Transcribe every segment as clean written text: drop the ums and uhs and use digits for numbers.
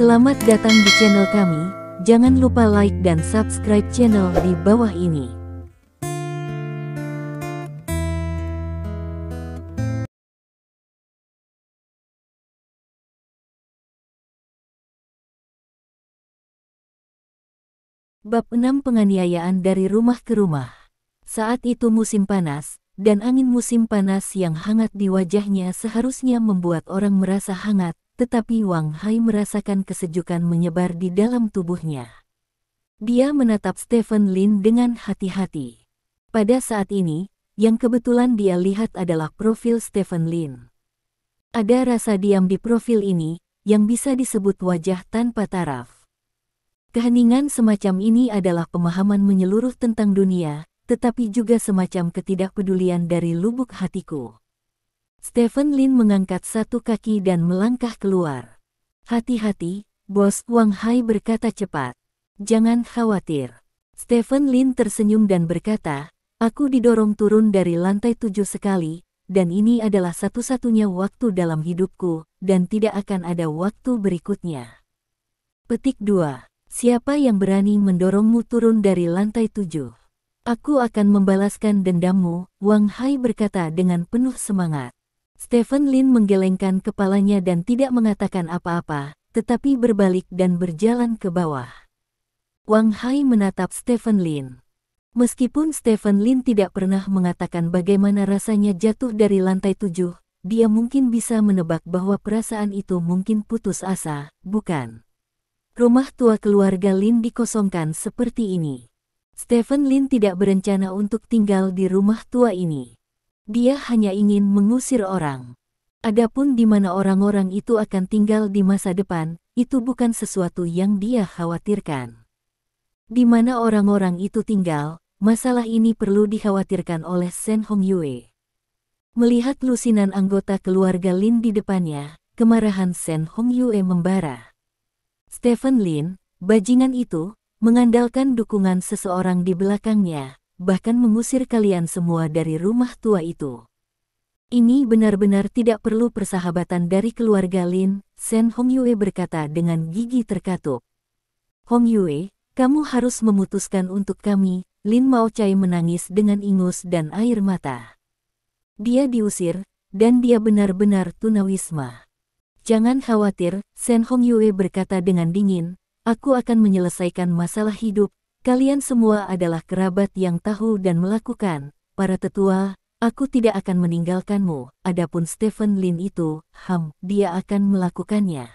Selamat datang di channel kami, jangan lupa like dan subscribe channel di bawah ini. Bab 6 Penganiayaan dari rumah ke rumah. Saat itu musim panas, dan angin musim panas yang hangat di wajahnya seharusnya membuat orang merasa hangat, tetapi Wang Hai merasakan kesejukan menyebar di dalam tubuhnya. Dia menatap Stephen Lin dengan hati-hati. Pada saat ini, yang kebetulan dia lihat adalah profil Stephen Lin. Ada rasa diam di profil ini, yang bisa disebut wajah tanpa taraf. Keheningan semacam ini adalah pemahaman menyeluruh tentang dunia, tetapi juga semacam ketidakpedulian dari lubuk hatiku. Stephen Lin mengangkat satu kaki dan melangkah keluar. Hati-hati, Bos, Wang Hai berkata cepat. Jangan khawatir. Stephen Lin tersenyum dan berkata, aku didorong turun dari lantai 7 sekali, dan ini adalah satu-satunya waktu dalam hidupku, dan tidak akan ada waktu berikutnya. Petik 2. Siapa yang berani mendorongmu turun dari lantai 7? Aku akan membalaskan dendammu, Wang Hai berkata dengan penuh semangat. Stephen Lin menggelengkan kepalanya dan tidak mengatakan apa-apa, tetapi berbalik dan berjalan ke bawah. Wang Hai menatap Stephen Lin. Meskipun Stephen Lin tidak pernah mengatakan bagaimana rasanya jatuh dari lantai 7, dia mungkin bisa menebak bahwa perasaan itu mungkin putus asa, bukan? Rumah tua keluarga Lin dikosongkan seperti ini. Stephen Lin tidak berencana untuk tinggal di rumah tua ini. Dia hanya ingin mengusir orang. Adapun di mana orang-orang itu akan tinggal di masa depan, itu bukan sesuatu yang dia khawatirkan. Di mana orang-orang itu tinggal, masalah ini perlu dikhawatirkan oleh Shen Hongyue. Melihat lusinan anggota keluarga Lin di depannya, kemarahan Shen Hongyue membara. Stephen Lin, bajingan itu, mengandalkan dukungan seseorang di belakangnya, bahkan mengusir kalian semua dari rumah tua itu. Ini benar-benar tidak perlu persahabatan dari keluarga Lin, Shen Hongyue berkata dengan gigi terkatup. Hongyue, kamu harus memutuskan untuk kami, Lin Maochai menangis dengan ingus dan air mata. Dia diusir, dan dia benar-benar tunawisma. Jangan khawatir, Shen Hongyue berkata dengan dingin, aku akan menyelesaikan masalah hidup. Kalian semua adalah kerabat yang tahu dan melakukan. Para tetua, aku tidak akan meninggalkanmu. Adapun Stephen Lin itu, dia akan melakukannya.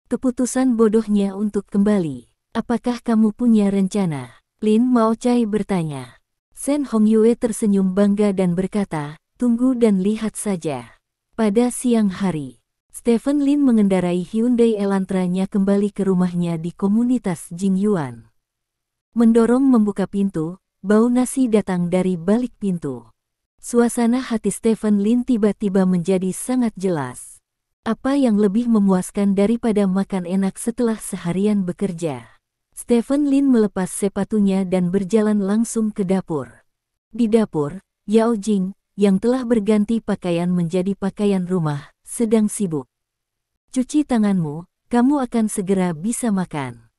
Keputusan bodohnya untuk kembali. Apakah kamu punya rencana? Lin Maochai bertanya. Shen Hongyue tersenyum bangga dan berkata, tunggu dan lihat saja. Pada siang hari, Stephen Lin mengendarai Hyundai Elantra-nya kembali ke rumahnya di komunitas Jingyuan. Mendorong membuka pintu, bau nasi datang dari balik pintu. Suasana hati Stephen Lin tiba-tiba menjadi sangat jelas. Apa yang lebih memuaskan daripada makan enak setelah seharian bekerja? Stephen Lin melepas sepatunya dan berjalan langsung ke dapur. Di dapur, Yao Jing, yang telah berganti pakaian menjadi pakaian rumah, sedang sibuk. Cuci tanganmu, kamu akan segera bisa makan.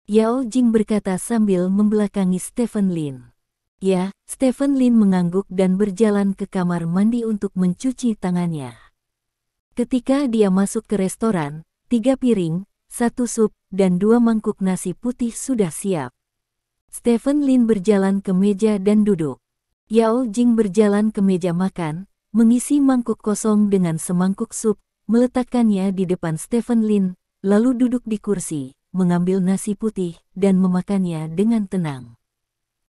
Yao Jing berkata sambil membelakangi Stephen Lin. Ya, Stephen Lin mengangguk dan berjalan ke kamar mandi untuk mencuci tangannya. Ketika dia masuk ke restoran, 3 piring, 1 sup, dan 2 mangkuk nasi putih sudah siap. Stephen Lin berjalan ke meja dan duduk. Yao Jing berjalan ke meja makan, mengisi mangkuk kosong dengan semangkuk sup, meletakkannya di depan Stephen Lin, lalu duduk di kursi, mengambil nasi putih, dan memakannya dengan tenang.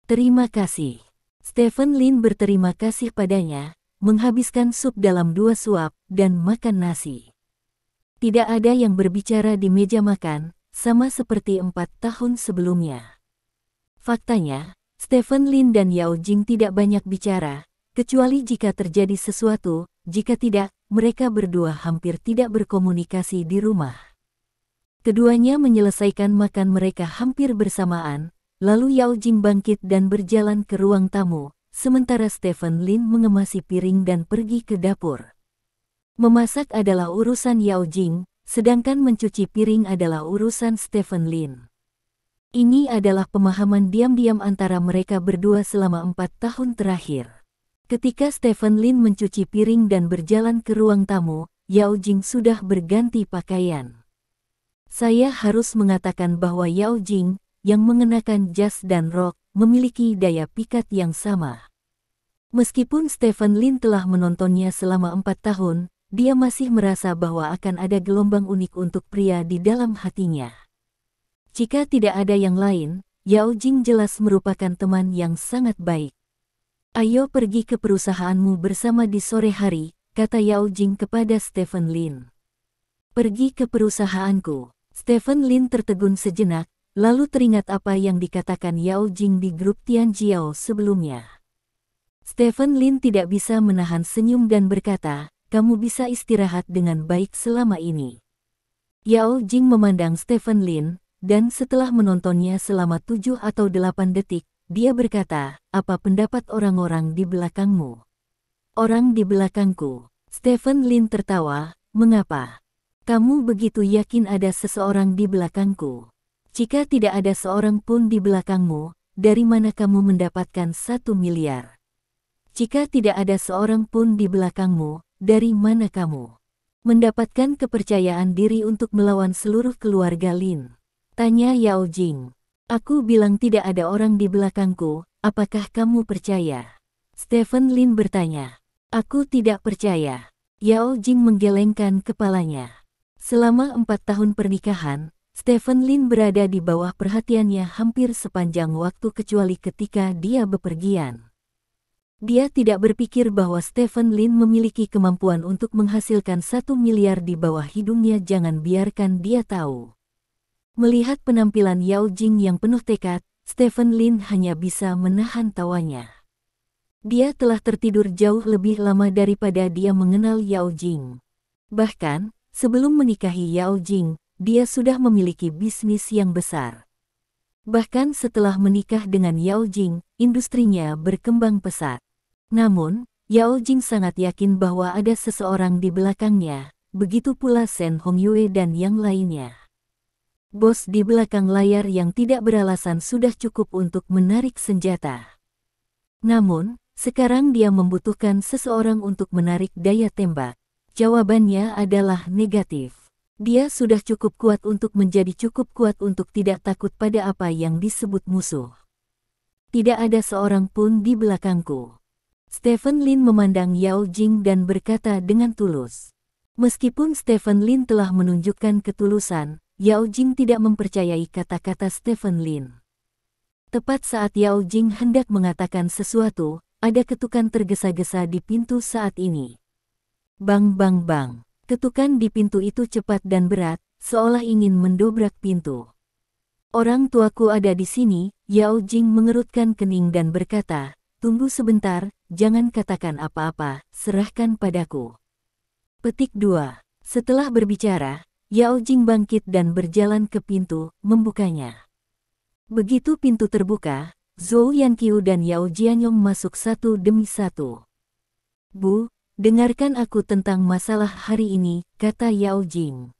Terima kasih. Stephen Lin berterima kasih padanya, menghabiskan sup dalam 2 suap, dan makan nasi. Tidak ada yang berbicara di meja makan, sama seperti 4 tahun sebelumnya. Faktanya, Stephen Lin dan Yao Jing tidak banyak bicara, kecuali jika terjadi sesuatu, jika tidak, mereka berdua hampir tidak berkomunikasi di rumah. Keduanya menyelesaikan makan mereka hampir bersamaan, lalu Yao Jing bangkit dan berjalan ke ruang tamu, sementara Stephen Lin mengemasi piring dan pergi ke dapur. Memasak adalah urusan Yao Jing, sedangkan mencuci piring adalah urusan Stephen Lin. Ini adalah pemahaman diam-diam antara mereka berdua selama 4 tahun terakhir. Ketika Stephen Lin mencuci piring dan berjalan ke ruang tamu, Yao Jing sudah berganti pakaian. Saya harus mengatakan bahwa Yao Jing, yang mengenakan jas dan rok, memiliki daya pikat yang sama. Meskipun Stephen Lin telah menontonnya selama 4 tahun, dia masih merasa bahwa akan ada gelombang unik untuk pria di dalam hatinya. Jika tidak ada yang lain, Yao Jing jelas merupakan teman yang sangat baik. Ayo pergi ke perusahaanmu bersama di sore hari, kata Yao Jing kepada Stephen Lin. Pergi ke perusahaanku. Stephen Lin tertegun sejenak, lalu teringat apa yang dikatakan Yao Jing di grup Tianjiao sebelumnya. Stephen Lin tidak bisa menahan senyum dan berkata, kamu bisa istirahat dengan baik selama ini. Yao Jing memandang Stephen Lin, dan setelah menontonnya selama 7 atau 8 detik, dia berkata, apa pendapat orang-orang di belakangmu? Orang di belakangku. Stephen Lin tertawa, mengapa? Kamu begitu yakin ada seseorang di belakangku? Jika tidak ada seorang pun di belakangmu, dari mana kamu mendapatkan 1 miliar? Jika tidak ada seorang pun di belakangmu, dari mana kamu mendapatkan kepercayaan diri untuk melawan seluruh keluarga Lin? Tanya Yao Jing. Aku bilang tidak ada orang di belakangku, apakah kamu percaya? Stephen Lin bertanya. Aku tidak percaya. Yao Jing menggelengkan kepalanya. Selama 4 tahun pernikahan, Stephen Lin berada di bawah perhatiannya hampir sepanjang waktu kecuali ketika dia bepergian. Dia tidak berpikir bahwa Stephen Lin memiliki kemampuan untuk menghasilkan 1 miliar di bawah hidungnya. Jangan biarkan dia tahu. Melihat penampilan Yao Jing yang penuh tekad, Stephen Lin hanya bisa menahan tawanya. Dia telah tertidur jauh lebih lama daripada dia mengenal Yao Jing. Bahkan, sebelum menikahi Yao Jing, dia sudah memiliki bisnis yang besar. Bahkan setelah menikah dengan Yao Jing, industrinya berkembang pesat. Namun, Yao Jing sangat yakin bahwa ada seseorang di belakangnya, begitu pula Shen Hongyue dan yang lainnya. Bos di belakang layar yang tidak beralasan sudah cukup untuk menarik senjata. Namun, sekarang dia membutuhkan seseorang untuk menarik daya tembak. Jawabannya adalah negatif. Dia sudah cukup kuat untuk menjadi cukup kuat untuk tidak takut pada apa yang disebut musuh. Tidak ada seorang pun di belakangku. Stephen Lin memandang Yao Jing dan berkata dengan tulus. Meskipun Stephen Lin telah menunjukkan ketulusan, Yao Jing tidak mempercayai kata-kata Stephen Lin. Tepat saat Yao Jing hendak mengatakan sesuatu, ada ketukan tergesa-gesa di pintu saat ini. Bang bang bang. Ketukan di pintu itu cepat dan berat, seolah ingin mendobrak pintu. Orang tuaku ada di sini, Yao Jing mengerutkan kening dan berkata, tunggu sebentar, jangan katakan apa-apa, serahkan padaku. Petik 2. Setelah berbicara, Yao Jing bangkit dan berjalan ke pintu, membukanya. Begitu pintu terbuka, Zhou Yanqiu dan Yao Jianyong masuk satu demi satu. Bu, dengarkan aku tentang masalah hari ini, kata Yao Jing.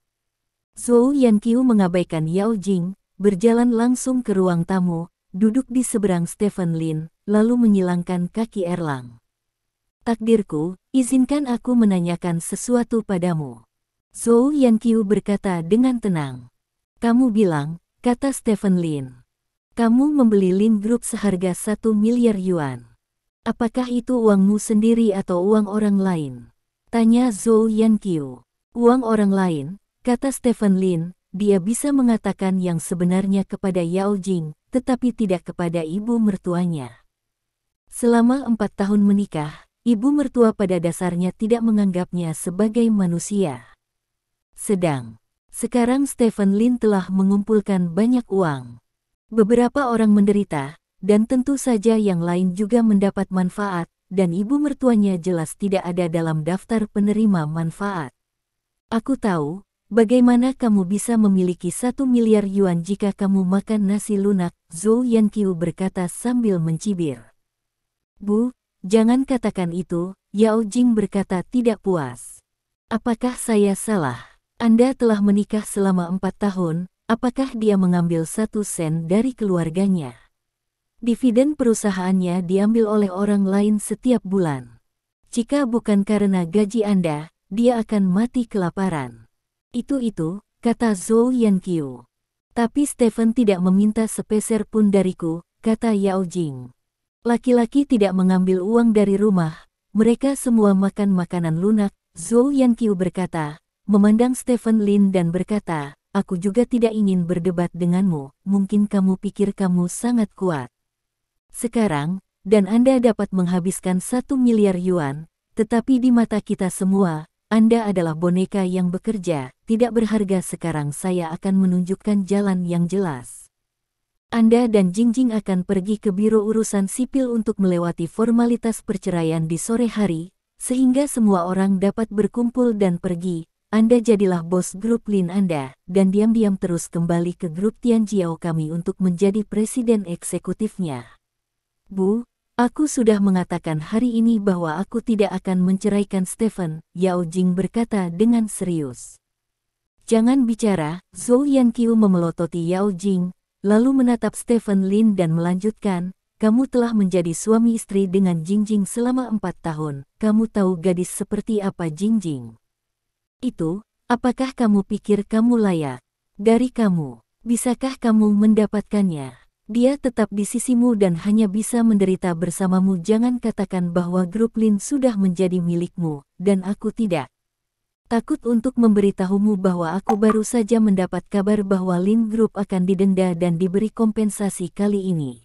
Zhou Yanqiu mengabaikan Yao Jing, berjalan langsung ke ruang tamu, duduk di seberang Stephen Lin, lalu menyilangkan kaki Erlang. Takdirku, izinkan aku menanyakan sesuatu padamu. Zhou Yanqiu berkata dengan tenang. Kamu bilang, kata Stephen Lin. Kamu membeli Lin Group seharga 1 miliar yuan. Apakah itu uangmu sendiri atau uang orang lain? Tanya Zhou Yanqiu. Uang orang lain, kata Stephen Lin, dia bisa mengatakan yang sebenarnya kepada Yao Jing, tetapi tidak kepada ibu mertuanya. Selama 4 tahun menikah, ibu mertua pada dasarnya tidak menganggapnya sebagai manusia. Sekarang Stephen Lin telah mengumpulkan banyak uang. Beberapa orang menderita, dan tentu saja yang lain juga mendapat manfaat, dan ibu mertuanya jelas tidak ada dalam daftar penerima manfaat. Aku tahu, bagaimana kamu bisa memiliki 1 miliar yuan jika kamu makan nasi lunak, Zhou Yanqiu berkata sambil mencibir. Bu, jangan katakan itu, Yao Jing berkata tidak puas. Apakah saya salah? Anda telah menikah selama 4 tahun, apakah dia mengambil 1 sen dari keluarganya? Dividen perusahaannya diambil oleh orang lain setiap bulan. Jika bukan karena gaji Anda, dia akan mati kelaparan. Itu, kata Zhou Yanqiu. Tapi Stephen tidak meminta sepeser pun dariku, kata Yao Jing. Laki-laki tidak mengambil uang dari rumah, mereka semua makan makanan lunak, Zhou Yanqiu berkata, memandang Stephen Lin dan berkata, aku juga tidak ingin berdebat denganmu, mungkin kamu pikir kamu sangat kuat. Sekarang, dan Anda dapat menghabiskan 1 miliar yuan, tetapi di mata kita semua, Anda adalah boneka yang bekerja, tidak berharga. Sekarang saya akan menunjukkan jalan yang jelas. Anda dan Jingjing akan pergi ke Biro Urusan Sipil untuk melewati formalitas perceraian di sore hari, sehingga semua orang dapat berkumpul dan pergi. Anda jadilah bos grup Lin Anda, dan diam-diam terus kembali ke grup Tianjiao kami untuk menjadi presiden eksekutifnya. Bu, aku sudah mengatakan hari ini bahwa aku tidak akan menceraikan Stephen, Yao Jing berkata dengan serius. Jangan bicara, Zhou Yanqiu memelototi Yao Jing, lalu menatap Stephen Lin dan melanjutkan, kamu telah menjadi suami istri dengan Jingjing selama 4 tahun, kamu tahu gadis seperti apa Jingjing? Itu, apakah kamu pikir kamu layak? Dari kamu, bisakah kamu mendapatkannya? Dia tetap di sisimu dan hanya bisa menderita bersamamu. Jangan katakan bahwa grup Lin sudah menjadi milikmu, dan aku tidak. Takut untuk memberitahumu bahwa aku baru saja mendapat kabar bahwa Lin Group akan didenda dan diberi kompensasi kali ini.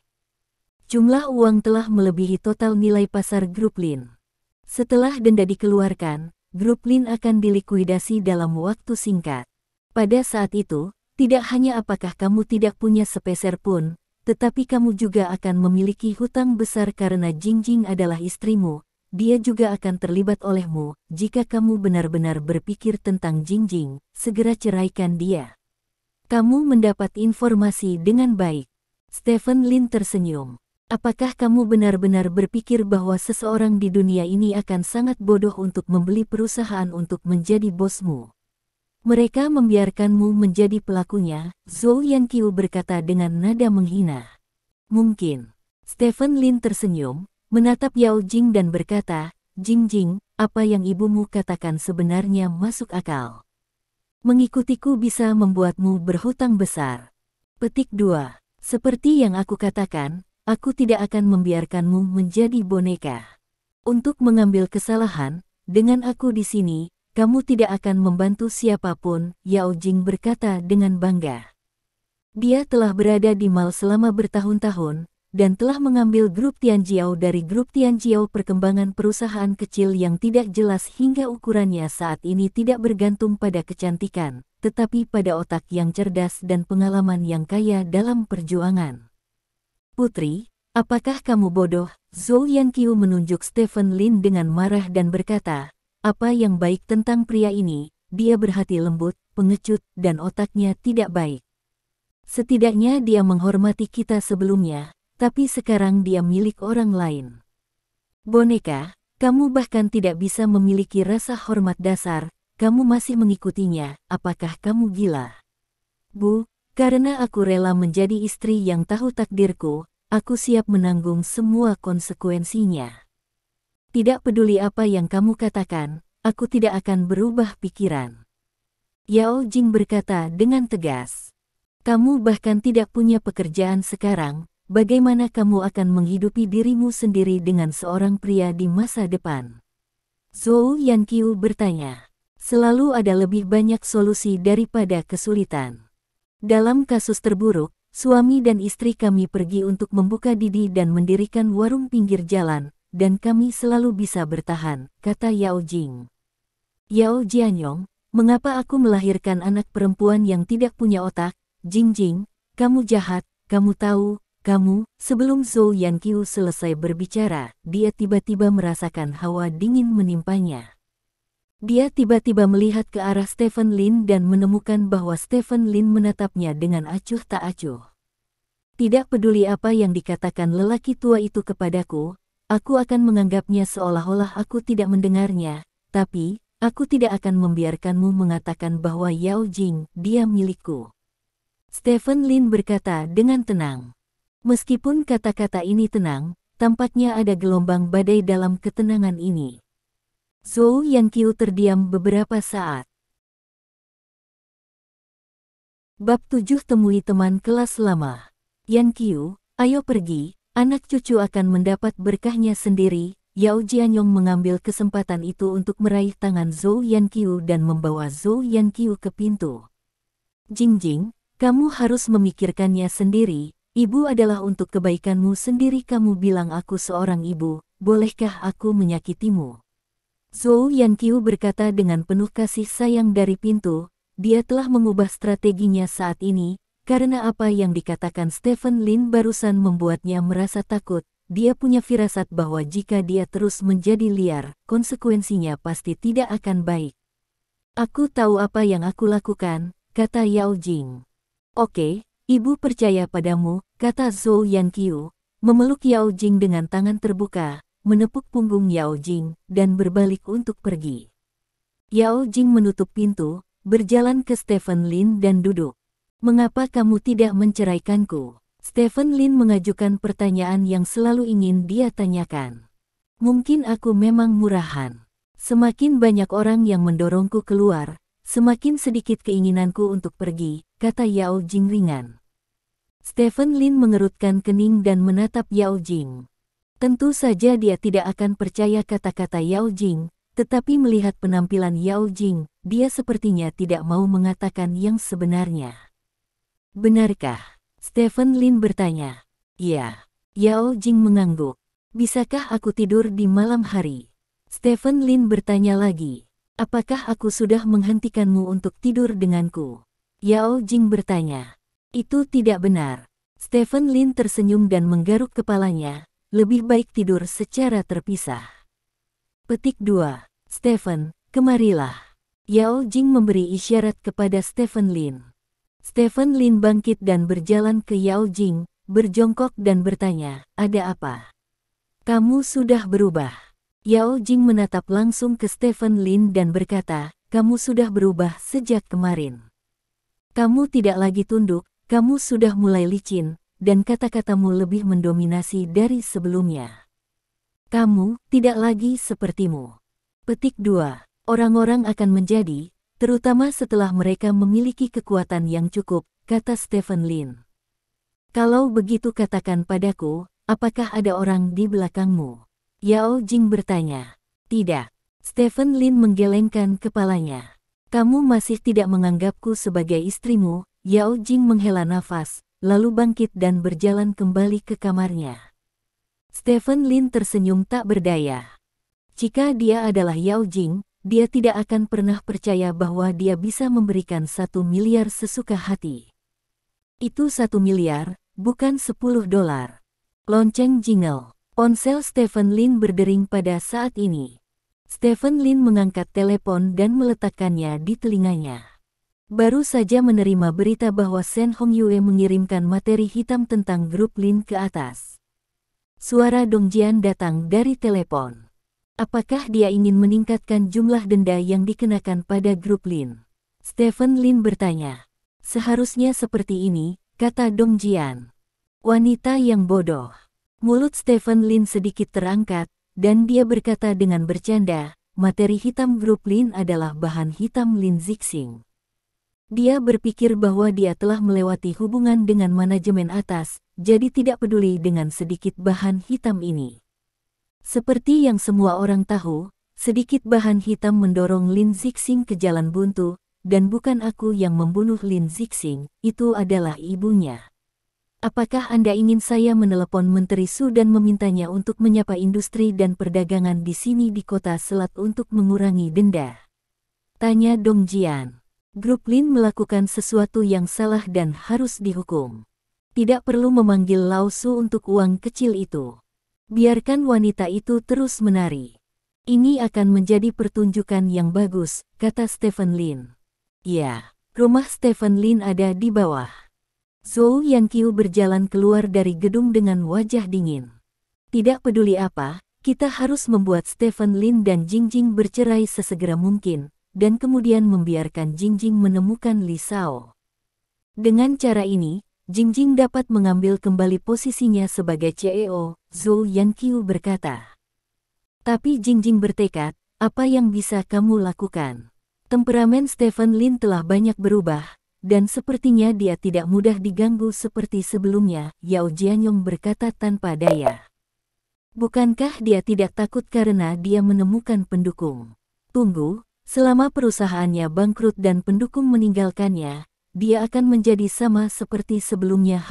Jumlah uang telah melebihi total nilai pasar grup Lin. Setelah denda dikeluarkan, grup Lin akan dilikuidasi dalam waktu singkat. Pada saat itu, tidak hanya apakah kamu tidak punya sepeser pun, tetapi kamu juga akan memiliki hutang besar karena Jingjing adalah istrimu, dia juga akan terlibat olehmu. Jika kamu benar-benar berpikir tentang Jingjing, segera ceraikan dia. Kamu mendapat informasi dengan baik. Stephen Lin tersenyum. Apakah kamu benar-benar berpikir bahwa seseorang di dunia ini akan sangat bodoh untuk membeli perusahaan untuk menjadi bosmu? Mereka membiarkanmu menjadi pelakunya, Zhou Yanqiu berkata dengan nada menghina. Mungkin. Stephen Lin tersenyum, menatap Yao Jing dan berkata, Jingjing, apa yang ibumu katakan sebenarnya masuk akal. Mengikutiku bisa membuatmu berhutang besar. Petik 2. Seperti yang aku katakan, aku tidak akan membiarkanmu menjadi boneka. Untuk mengambil kesalahan, dengan aku di sini, kamu tidak akan membantu siapapun, Yao Jing berkata dengan bangga. Dia telah berada di mal selama bertahun-tahun, dan telah mengambil grup Tianjiao dari grup Tianjiao. Perkembangan perusahaan kecil yang tidak jelas hingga ukurannya saat ini tidak bergantung pada kecantikan, tetapi pada otak yang cerdas dan pengalaman yang kaya dalam perjuangan. Putri, apakah kamu bodoh? Zhou Yanqiu menunjuk Stephen Lin dengan marah dan berkata, apa yang baik tentang pria ini? Dia berhati lembut, pengecut, dan otaknya tidak baik. Setidaknya dia menghormati kita sebelumnya, tapi sekarang dia milik orang lain. Boneka, kamu bahkan tidak bisa memiliki rasa hormat dasar, kamu masih mengikutinya, apakah kamu gila? Bu, karena aku rela menjadi istri yang tahu takdirku, aku siap menanggung semua konsekuensinya. Tidak peduli apa yang kamu katakan, aku tidak akan berubah pikiran. Yao Jing berkata dengan tegas. Kamu bahkan tidak punya pekerjaan sekarang, bagaimana kamu akan menghidupi dirimu sendiri dengan seorang pria di masa depan? Zhou Yanqiu bertanya. Selalu ada lebih banyak solusi daripada kesulitan. Dalam kasus terburuk, suami dan istri kami pergi untuk membuka didi dan mendirikan warung pinggir jalan, dan kami selalu bisa bertahan, kata Yao Jing. Yao Jianyong, mengapa aku melahirkan anak perempuan yang tidak punya otak? Jingjing, kamu jahat, kamu tahu, kamu. Sebelum Zhou Yanqiu selesai berbicara, dia tiba-tiba merasakan hawa dingin menimpanya. Dia tiba-tiba melihat ke arah Stephen Lin dan menemukan bahwa Stephen Lin menatapnya dengan acuh tak acuh. Tidak peduli apa yang dikatakan lelaki tua itu kepadaku, aku akan menganggapnya seolah-olah aku tidak mendengarnya, tapi, Aku tidak akan membiarkanmu mengatakan bahwa Yao Jing, dia milikku. Stephen Lin berkata dengan tenang. Meskipun kata-kata ini tenang, tampaknya ada gelombang badai dalam ketenangan ini. Zhou Yanqiu terdiam beberapa saat. Bab 7 Temui teman kelas lama. Yanqiu, ayo pergi, anak cucu akan mendapat berkahnya sendiri. Yao Jianyong mengambil kesempatan itu untuk meraih tangan Zhou Yanqiu dan membawa Zhou Yanqiu ke pintu. Jingjing, kamu harus memikirkannya sendiri. Ibu adalah untuk kebaikanmu sendiri. Kamu bilang aku seorang ibu, bolehkah aku menyakitimu? Zhou Yanqiu berkata dengan penuh kasih sayang dari pintu. Dia telah mengubah strateginya saat ini, karena apa yang dikatakan Stephen Lin barusan membuatnya merasa takut. Dia punya firasat bahwa jika dia terus menjadi liar, konsekuensinya pasti tidak akan baik. Aku tahu apa yang aku lakukan, kata Yao Jing. Oke. Ibu percaya padamu, kata Zhou Yanqiu, memeluk Yao Jing dengan tangan terbuka, menepuk punggung Yao Jing, dan berbalik untuk pergi. Yao Jing menutup pintu, berjalan ke Stephen Lin dan duduk. Mengapa kamu tidak menceraikanku? Stephen Lin mengajukan pertanyaan yang selalu ingin dia tanyakan. Mungkin aku memang murahan. Semakin banyak orang yang mendorongku keluar, semakin sedikit keinginanku untuk pergi, kata Yao Jing ringan. Stephen Lin mengerutkan kening dan menatap Yao Jing. Tentu saja dia tidak akan percaya kata-kata Yao Jing, tetapi melihat penampilan Yao Jing, dia sepertinya tidak mau mengatakan yang sebenarnya. Benarkah? Stephen Lin bertanya. Ya. Yao Jing mengangguk. Bisakah aku tidur di malam hari? Stephen Lin bertanya lagi. Apakah aku sudah menghentikanmu untuk tidur denganku? Yao Jing bertanya. Itu tidak benar. Stephen Lin tersenyum dan menggaruk kepalanya. Lebih baik tidur secara terpisah. Petik 2. Stephen, kemarilah. Yao Jing memberi isyarat kepada Stephen Lin. Stephen Lin bangkit dan berjalan ke Yao Jing, berjongkok dan bertanya, ada apa? Kamu sudah berubah. Yao Jing menatap langsung ke Stephen Lin dan berkata, kamu sudah berubah sejak kemarin. Kamu tidak lagi tunduk, kamu sudah mulai licin, dan kata-katamu lebih mendominasi dari sebelumnya. Kamu tidak lagi sepertimu. Petik 2. Orang-orang akan menjadi, terutama setelah mereka memiliki kekuatan yang cukup, kata Stephen Lin. Kalau begitu katakan padaku, apakah ada orang di belakangmu? Yao Jing bertanya. Tidak. Stephen Lin menggelengkan kepalanya. Kamu masih tidak menganggapku sebagai istrimu. Yao Jing menghela nafas, lalu bangkit dan berjalan kembali ke kamarnya. Stephen Lin tersenyum tak berdaya. Jika dia adalah Yao Jing, dia tidak akan pernah percaya bahwa dia bisa memberikan 1 miliar sesuka hati. Itu 1 miliar, bukan 10 dolar. Lonceng jingle. Ponsel Stephen Lin berdering pada saat ini. Stephen Lin mengangkat telepon dan meletakkannya di telinganya. Baru saja menerima berita bahwa Shen Hongyue mengirimkan materi hitam tentang grup Lin ke atas. Suara Dongjian datang dari telepon. Apakah dia ingin meningkatkan jumlah denda yang dikenakan pada grup Lin? Stephen Lin bertanya. Seharusnya seperti ini, kata Dongjian. Wanita yang bodoh. Mulut Stephen Lin sedikit terangkat, dan dia berkata dengan bercanda, materi hitam grup Lin adalah bahan hitam Lin Zixing. Dia berpikir bahwa dia telah melewati hubungan dengan manajemen atas, jadi tidak peduli dengan sedikit bahan hitam ini. Seperti yang semua orang tahu, sedikit bahan hitam mendorong Lin Zixing ke jalan buntu, dan bukan aku yang membunuh Lin Zixing, itu adalah ibunya. Apakah Anda ingin saya menelepon Menteri Su dan memintanya untuk menyapa industri dan perdagangan di sini di kota Selat untuk mengurangi denda? Tanya Dongjian. Grup Lin melakukan sesuatu yang salah dan harus dihukum. Tidak perlu memanggil Lao Su untuk uang kecil itu. Biarkan wanita itu terus menari. Ini akan menjadi pertunjukan yang bagus, kata Stephen Lin. Ya, rumah Stephen Lin ada di bawah. Zhou Yanqiu berjalan keluar dari gedung dengan wajah dingin. Tidak peduli apa, Kita harus membuat Stephen Lin dan Jingjing bercerai sesegera mungkin, dan kemudian membiarkan Jingjing menemukan Li Shao. Dengan cara ini, Jingjing dapat mengambil kembali posisinya sebagai CEO, Zhou Yanqiu berkata. Tapi Jingjing bertekad, apa yang bisa kamu lakukan? Temperamen Stephen Lin telah banyak berubah, dan sepertinya dia tidak mudah diganggu seperti sebelumnya, Yao Jianyong berkata tanpa daya. Bukankah dia tidak takut karena dia menemukan pendukung? Tunggu, selama perusahaannya bangkrut dan pendukung meninggalkannya, dia akan menjadi sama seperti sebelumnya.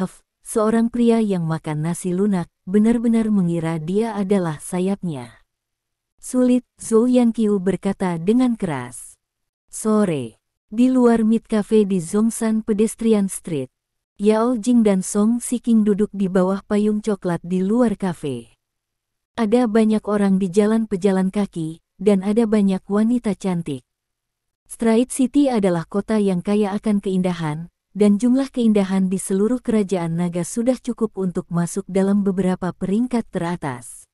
Seorang pria yang makan nasi lunak, benar-benar mengira dia adalah sayapnya. Sulit, Zhou Yanqiu berkata dengan keras. Sore, di luar Mid Cafe di Zhongshan Pedestrian Street, Yao Jing dan Song Shiking duduk di bawah payung coklat di luar kafe. Ada banyak orang di jalan pejalan kaki, dan ada banyak wanita cantik. Stride City adalah kota yang kaya akan keindahan, dan jumlah keindahan di seluruh kerajaan naga sudah cukup untuk masuk dalam beberapa peringkat teratas.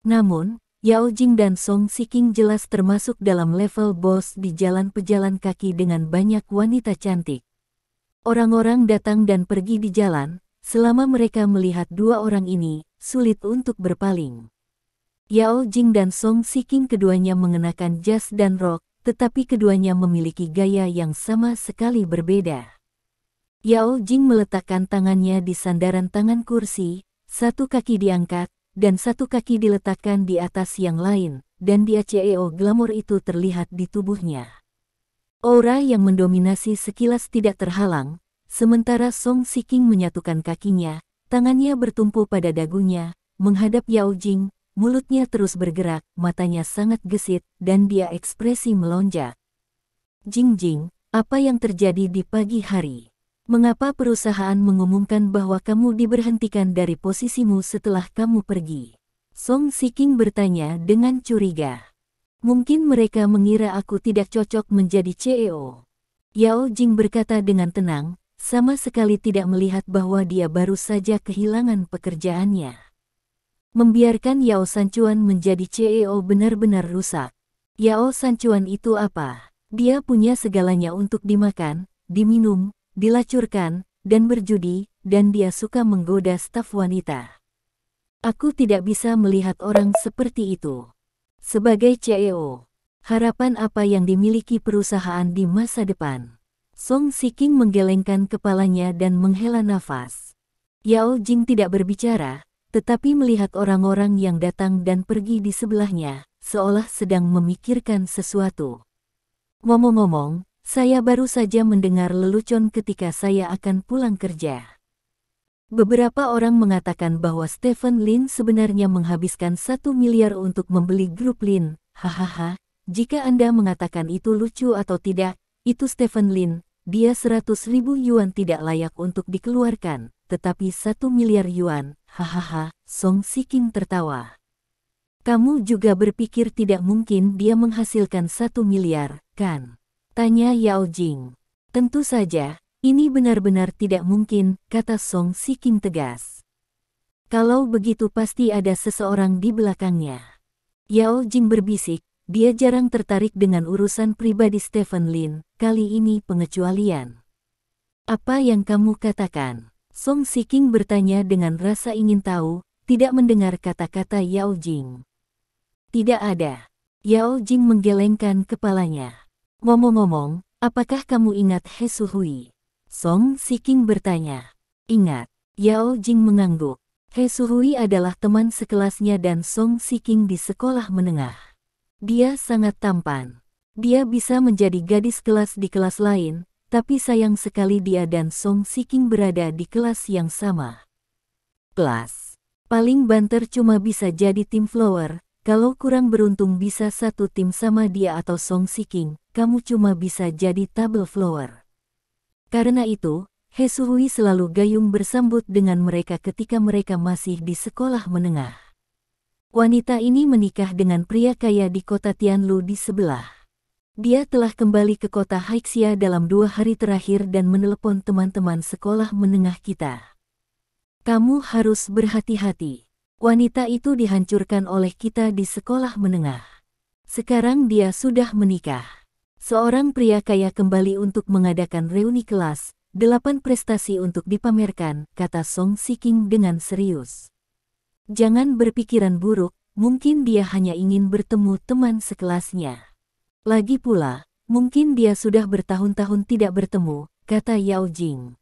Namun, Yao Jing dan Song Shiking jelas termasuk dalam level bos di jalan pejalan kaki dengan banyak wanita cantik. Orang-orang datang dan pergi di jalan, selama mereka melihat dua orang ini, sulit untuk berpaling. Yao Jing dan Song Shiking keduanya mengenakan jas dan rok, tetapi keduanya memiliki gaya yang sama sekali berbeda. Yao Jing meletakkan tangannya di sandaran tangan kursi, satu kaki diangkat, dan satu kaki diletakkan di atas yang lain, dan dia CEO glamor itu terlihat di tubuhnya. Aura yang mendominasi sekilas tidak terhalang, sementara Song Shiking menyatukan kakinya, tangannya bertumpu pada dagunya, menghadap Yao Jing, mulutnya terus bergerak, matanya sangat gesit, dan dia ekspresi melonjak. Jingjing, apa yang terjadi di pagi hari? Mengapa perusahaan mengumumkan bahwa kamu diberhentikan dari posisimu setelah kamu pergi? Song Shiking bertanya dengan curiga. Mungkin mereka mengira aku tidak cocok menjadi CEO. Yao Jing berkata dengan tenang, sama sekali tidak melihat bahwa dia baru saja kehilangan pekerjaannya. Membiarkan Yao Sanchuan menjadi CEO benar-benar rusak. Yao Sanchuan itu apa? Dia punya segalanya untuk dimakan, diminum, dilacurkan, dan berjudi, dan dia suka menggoda staf wanita. Aku tidak bisa melihat orang seperti itu. Sebagai CEO, harapan apa yang dimiliki perusahaan di masa depan? Song Shiking menggelengkan kepalanya dan menghela nafas. Yao Jing tidak berbicara, tetapi melihat orang-orang yang datang dan pergi di sebelahnya, seolah sedang memikirkan sesuatu. Ngomong-ngomong, saya baru saja mendengar lelucon ketika saya akan pulang kerja. Beberapa orang mengatakan bahwa Stephen Lin sebenarnya menghabiskan 1 miliar untuk membeli grup Lin. Hahaha, jika Anda mengatakan itu lucu atau tidak, itu Stephen Lin. Dia 100.000 yuan tidak layak untuk dikeluarkan, tetapi 1 miliar yuan, hahaha, Song Shiking tertawa. Kamu juga berpikir tidak mungkin dia menghasilkan 1 miliar, kan? Tanya Yao Jing. Tentu saja, ini benar-benar tidak mungkin, kata Song Shiking tegas. Kalau begitu pasti ada seseorang di belakangnya. Yao Jing berbisik. Dia jarang tertarik dengan urusan pribadi Stephen Lin, kali ini pengecualian. Apa yang kamu katakan? Song Shiking bertanya dengan rasa ingin tahu, tidak mendengar kata-kata Yao Jing. Tidak ada. Yao Jing menggelengkan kepalanya. Ngomong-ngomong, apakah kamu ingat He Suhui? Song Shiking bertanya. Ingat. Yao Jing mengangguk. He Suhui adalah teman sekelasnya dan Song Shiking di sekolah menengah. Dia sangat tampan. Dia bisa menjadi gadis kelas di kelas lain, tapi sayang sekali dia dan Song Shiking berada di kelas yang sama. Kelas. Paling banter cuma bisa jadi tim flower, kalau kurang beruntung bisa satu tim sama dia atau Song Shiking, kamu cuma bisa jadi table flower. Karena itu, He Suhui selalu gayung bersambut dengan mereka ketika mereka masih di sekolah menengah. Wanita ini menikah dengan pria kaya di kota Tianlu di sebelah. Dia telah kembali ke kota Haixia dalam 2 hari terakhir dan menelepon teman-teman sekolah menengah kita. Kamu harus berhati-hati. Wanita itu dihancurkan oleh kita di sekolah menengah. Sekarang dia sudah menikah. Seorang pria kaya kembali untuk mengadakan reuni kelas, 8 prestasi untuk dipamerkan, kata Song Shiking dengan serius. Jangan berpikiran buruk, mungkin dia hanya ingin bertemu teman sekelasnya. Lagi pula, mungkin dia sudah bertahun-tahun tidak bertemu, kata Yao Jing.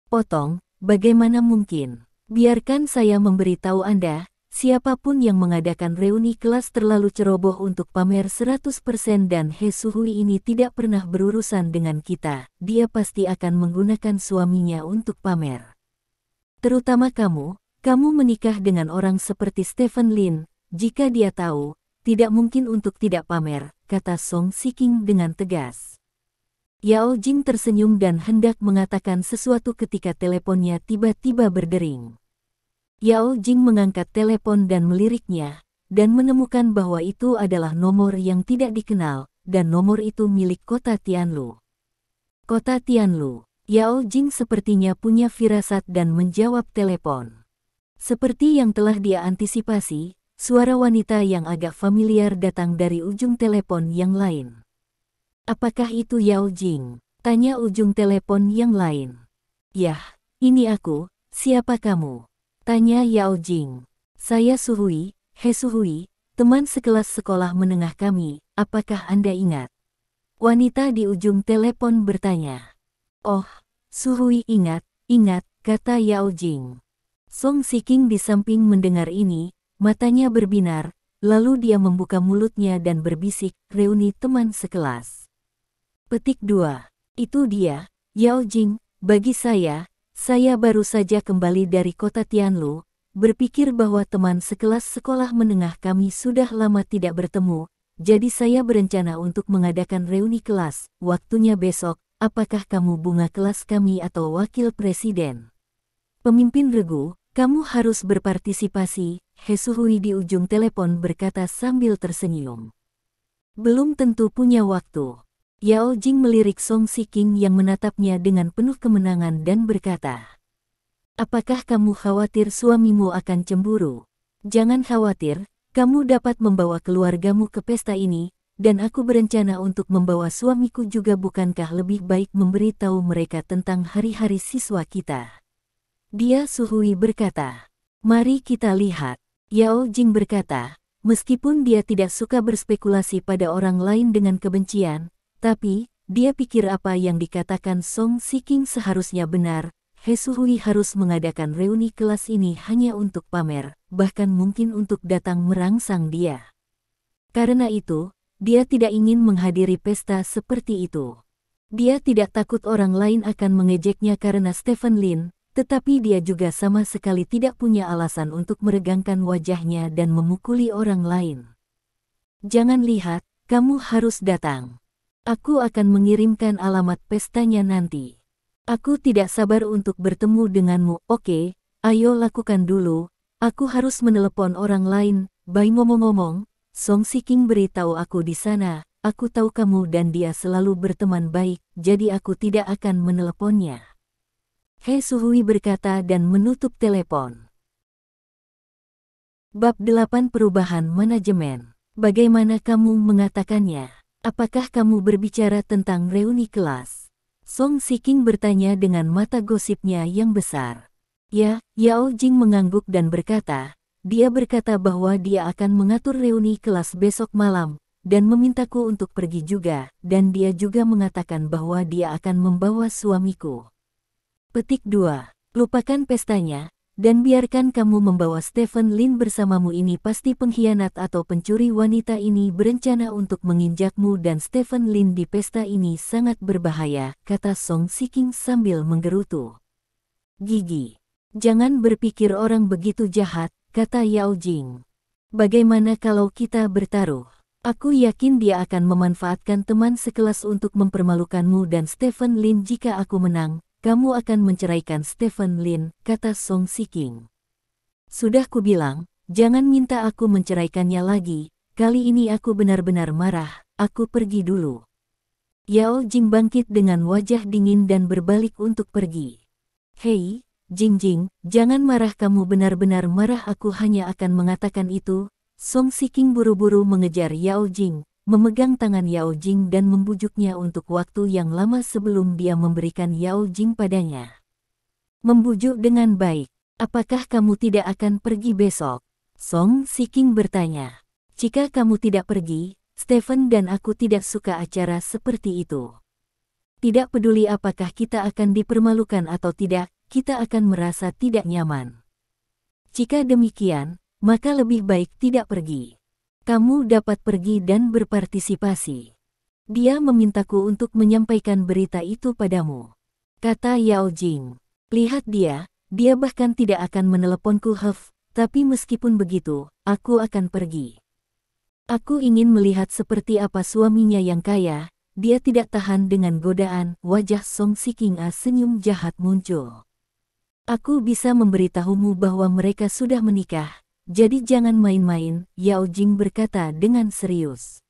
Potong, bagaimana mungkin? Biarkan saya memberitahu Anda, siapapun yang mengadakan reuni kelas terlalu ceroboh untuk pamer 100% dan He Suhui ini tidak pernah berurusan dengan kita, dia pasti akan menggunakan suaminya untuk pamer. Terutama kamu menikah dengan orang seperti Stephen Lin, jika dia tahu, tidak mungkin untuk tidak pamer, kata Song Shiking dengan tegas. Yao Jing tersenyum dan hendak mengatakan sesuatu ketika teleponnya tiba-tiba berdering. Yao Jing mengangkat telepon dan meliriknya, dan menemukan bahwa itu adalah nomor yang tidak dikenal, dan nomor itu milik kota Tianlu. Kota Tianlu. Yao Jing sepertinya punya firasat dan menjawab telepon. Seperti yang telah dia antisipasi, suara wanita yang agak familiar datang dari ujung telepon yang lain. Apakah itu Yao Jing? Tanya ujung telepon yang lain. Yah, ini aku, siapa kamu? Tanya Yao Jing. Saya Suhui, He Suhui, teman sekelas sekolah menengah kami, apakah Anda ingat? Wanita di ujung telepon bertanya. Oh, Suhui ingat, kata Yao Jing. Song Shiking di samping mendengar ini, matanya berbinar, lalu dia membuka mulutnya dan berbisik, reuni teman sekelas. Petik 2. Itu dia, Yao Jing, bagi saya baru saja kembali dari kota Tianlu, berpikir bahwa teman sekelas sekolah menengah kami sudah lama tidak bertemu, jadi saya berencana untuk mengadakan reuni kelas, waktunya besok, apakah kamu bunga kelas kami atau wakil presiden? Pemimpin regu, kamu harus berpartisipasi, He Suhui di ujung telepon berkata sambil tersenyum. Belum tentu punya waktu. Yao Jing melirik Song Shiking yang menatapnya dengan penuh kemenangan dan berkata, apakah kamu khawatir suamimu akan cemburu? Jangan khawatir, kamu dapat membawa keluargamu ke pesta ini, dan aku berencana untuk membawa suamiku juga. Bukankah lebih baik memberitahu mereka tentang hari-hari siswa kita? Dia Suhui berkata, mari kita lihat. Yao Jing berkata, meskipun dia tidak suka berspekulasi pada orang lain dengan kebencian, tapi, dia pikir apa yang dikatakan Song Shiking seharusnya benar, He Suhui harus mengadakan reuni kelas ini hanya untuk pamer, bahkan mungkin untuk datang merangsang dia. Karena itu, dia tidak ingin menghadiri pesta seperti itu. Dia tidak takut orang lain akan mengejeknya karena Stephen Lin, tetapi dia juga sama sekali tidak punya alasan untuk meregangkan wajahnya dan memukuli orang lain. Jangan lihat, kamu harus datang. Aku akan mengirimkan alamat pestanya nanti. Aku tidak sabar untuk bertemu denganmu. Oke, ayo lakukan dulu. Aku harus menelepon orang lain. By ngomong-ngomong, Song Shiking beritahu aku di sana. Aku tahu kamu dan dia selalu berteman baik, jadi aku tidak akan meneleponnya. He Suhui berkata dan menutup telepon. Bab 8 Perubahan Manajemen. Bagaimana kamu mengatakannya? Apakah kamu berbicara tentang reuni kelas? Song Shiking bertanya dengan mata gosipnya yang besar. Ya, Yao Jing mengangguk dan berkata, dia berkata bahwa dia akan mengatur reuni kelas besok malam, dan memintaku untuk pergi juga, dan dia juga mengatakan bahwa dia akan membawa suamiku. Petik 2. Lupakan pestanya, dan biarkan kamu membawa Stephen Lin bersamamu. Ini pasti pengkhianat atau pencuri. Wanita ini berencana untuk menginjakmu dan Stephen Lin di pesta ini sangat berbahaya, kata Song Shiking sambil menggerutu gigi. Jangan berpikir orang begitu jahat, kata Yao Jing. Bagaimana kalau kita bertaruh? Aku yakin dia akan memanfaatkan teman sekelas untuk mempermalukanmu dan Stephen Lin. Jika aku menang, kamu akan menceraikan Stephen Lin, kata Song Shiking. Sudah kubilang, jangan minta aku menceraikannya lagi, kali ini aku benar-benar marah, aku pergi dulu. Yao Jing bangkit dengan wajah dingin dan berbalik untuk pergi. Hei, Jingjing, jangan marah, kamu benar-benar marah, aku hanya akan mengatakan itu. Song Shiking buru-buru mengejar Yao Jing, memegang tangan Yao Jing dan membujuknya untuk waktu yang lama sebelum dia memberikan Yao Jing padanya. Membujuk dengan baik. Apakah kamu tidak akan pergi besok? Song Shiking bertanya. Jika kamu tidak pergi, Stephen dan aku tidak suka acara seperti itu. Tidak peduli apakah kita akan dipermalukan atau tidak, kita akan merasa tidak nyaman. Jika demikian, maka lebih baik tidak pergi. Kamu dapat pergi dan berpartisipasi. Dia memintaku untuk menyampaikan berita itu padamu, kata Yao Jing. Lihat dia bahkan tidak akan meneleponku. Tapi meskipun begitu, aku akan pergi. Aku ingin melihat seperti apa suaminya yang kaya. Dia tidak tahan dengan godaan. Wajah Song Shiking senyum jahat muncul. Aku bisa memberitahumu bahwa mereka sudah menikah, jadi jangan main-main, Yao Jing berkata dengan serius.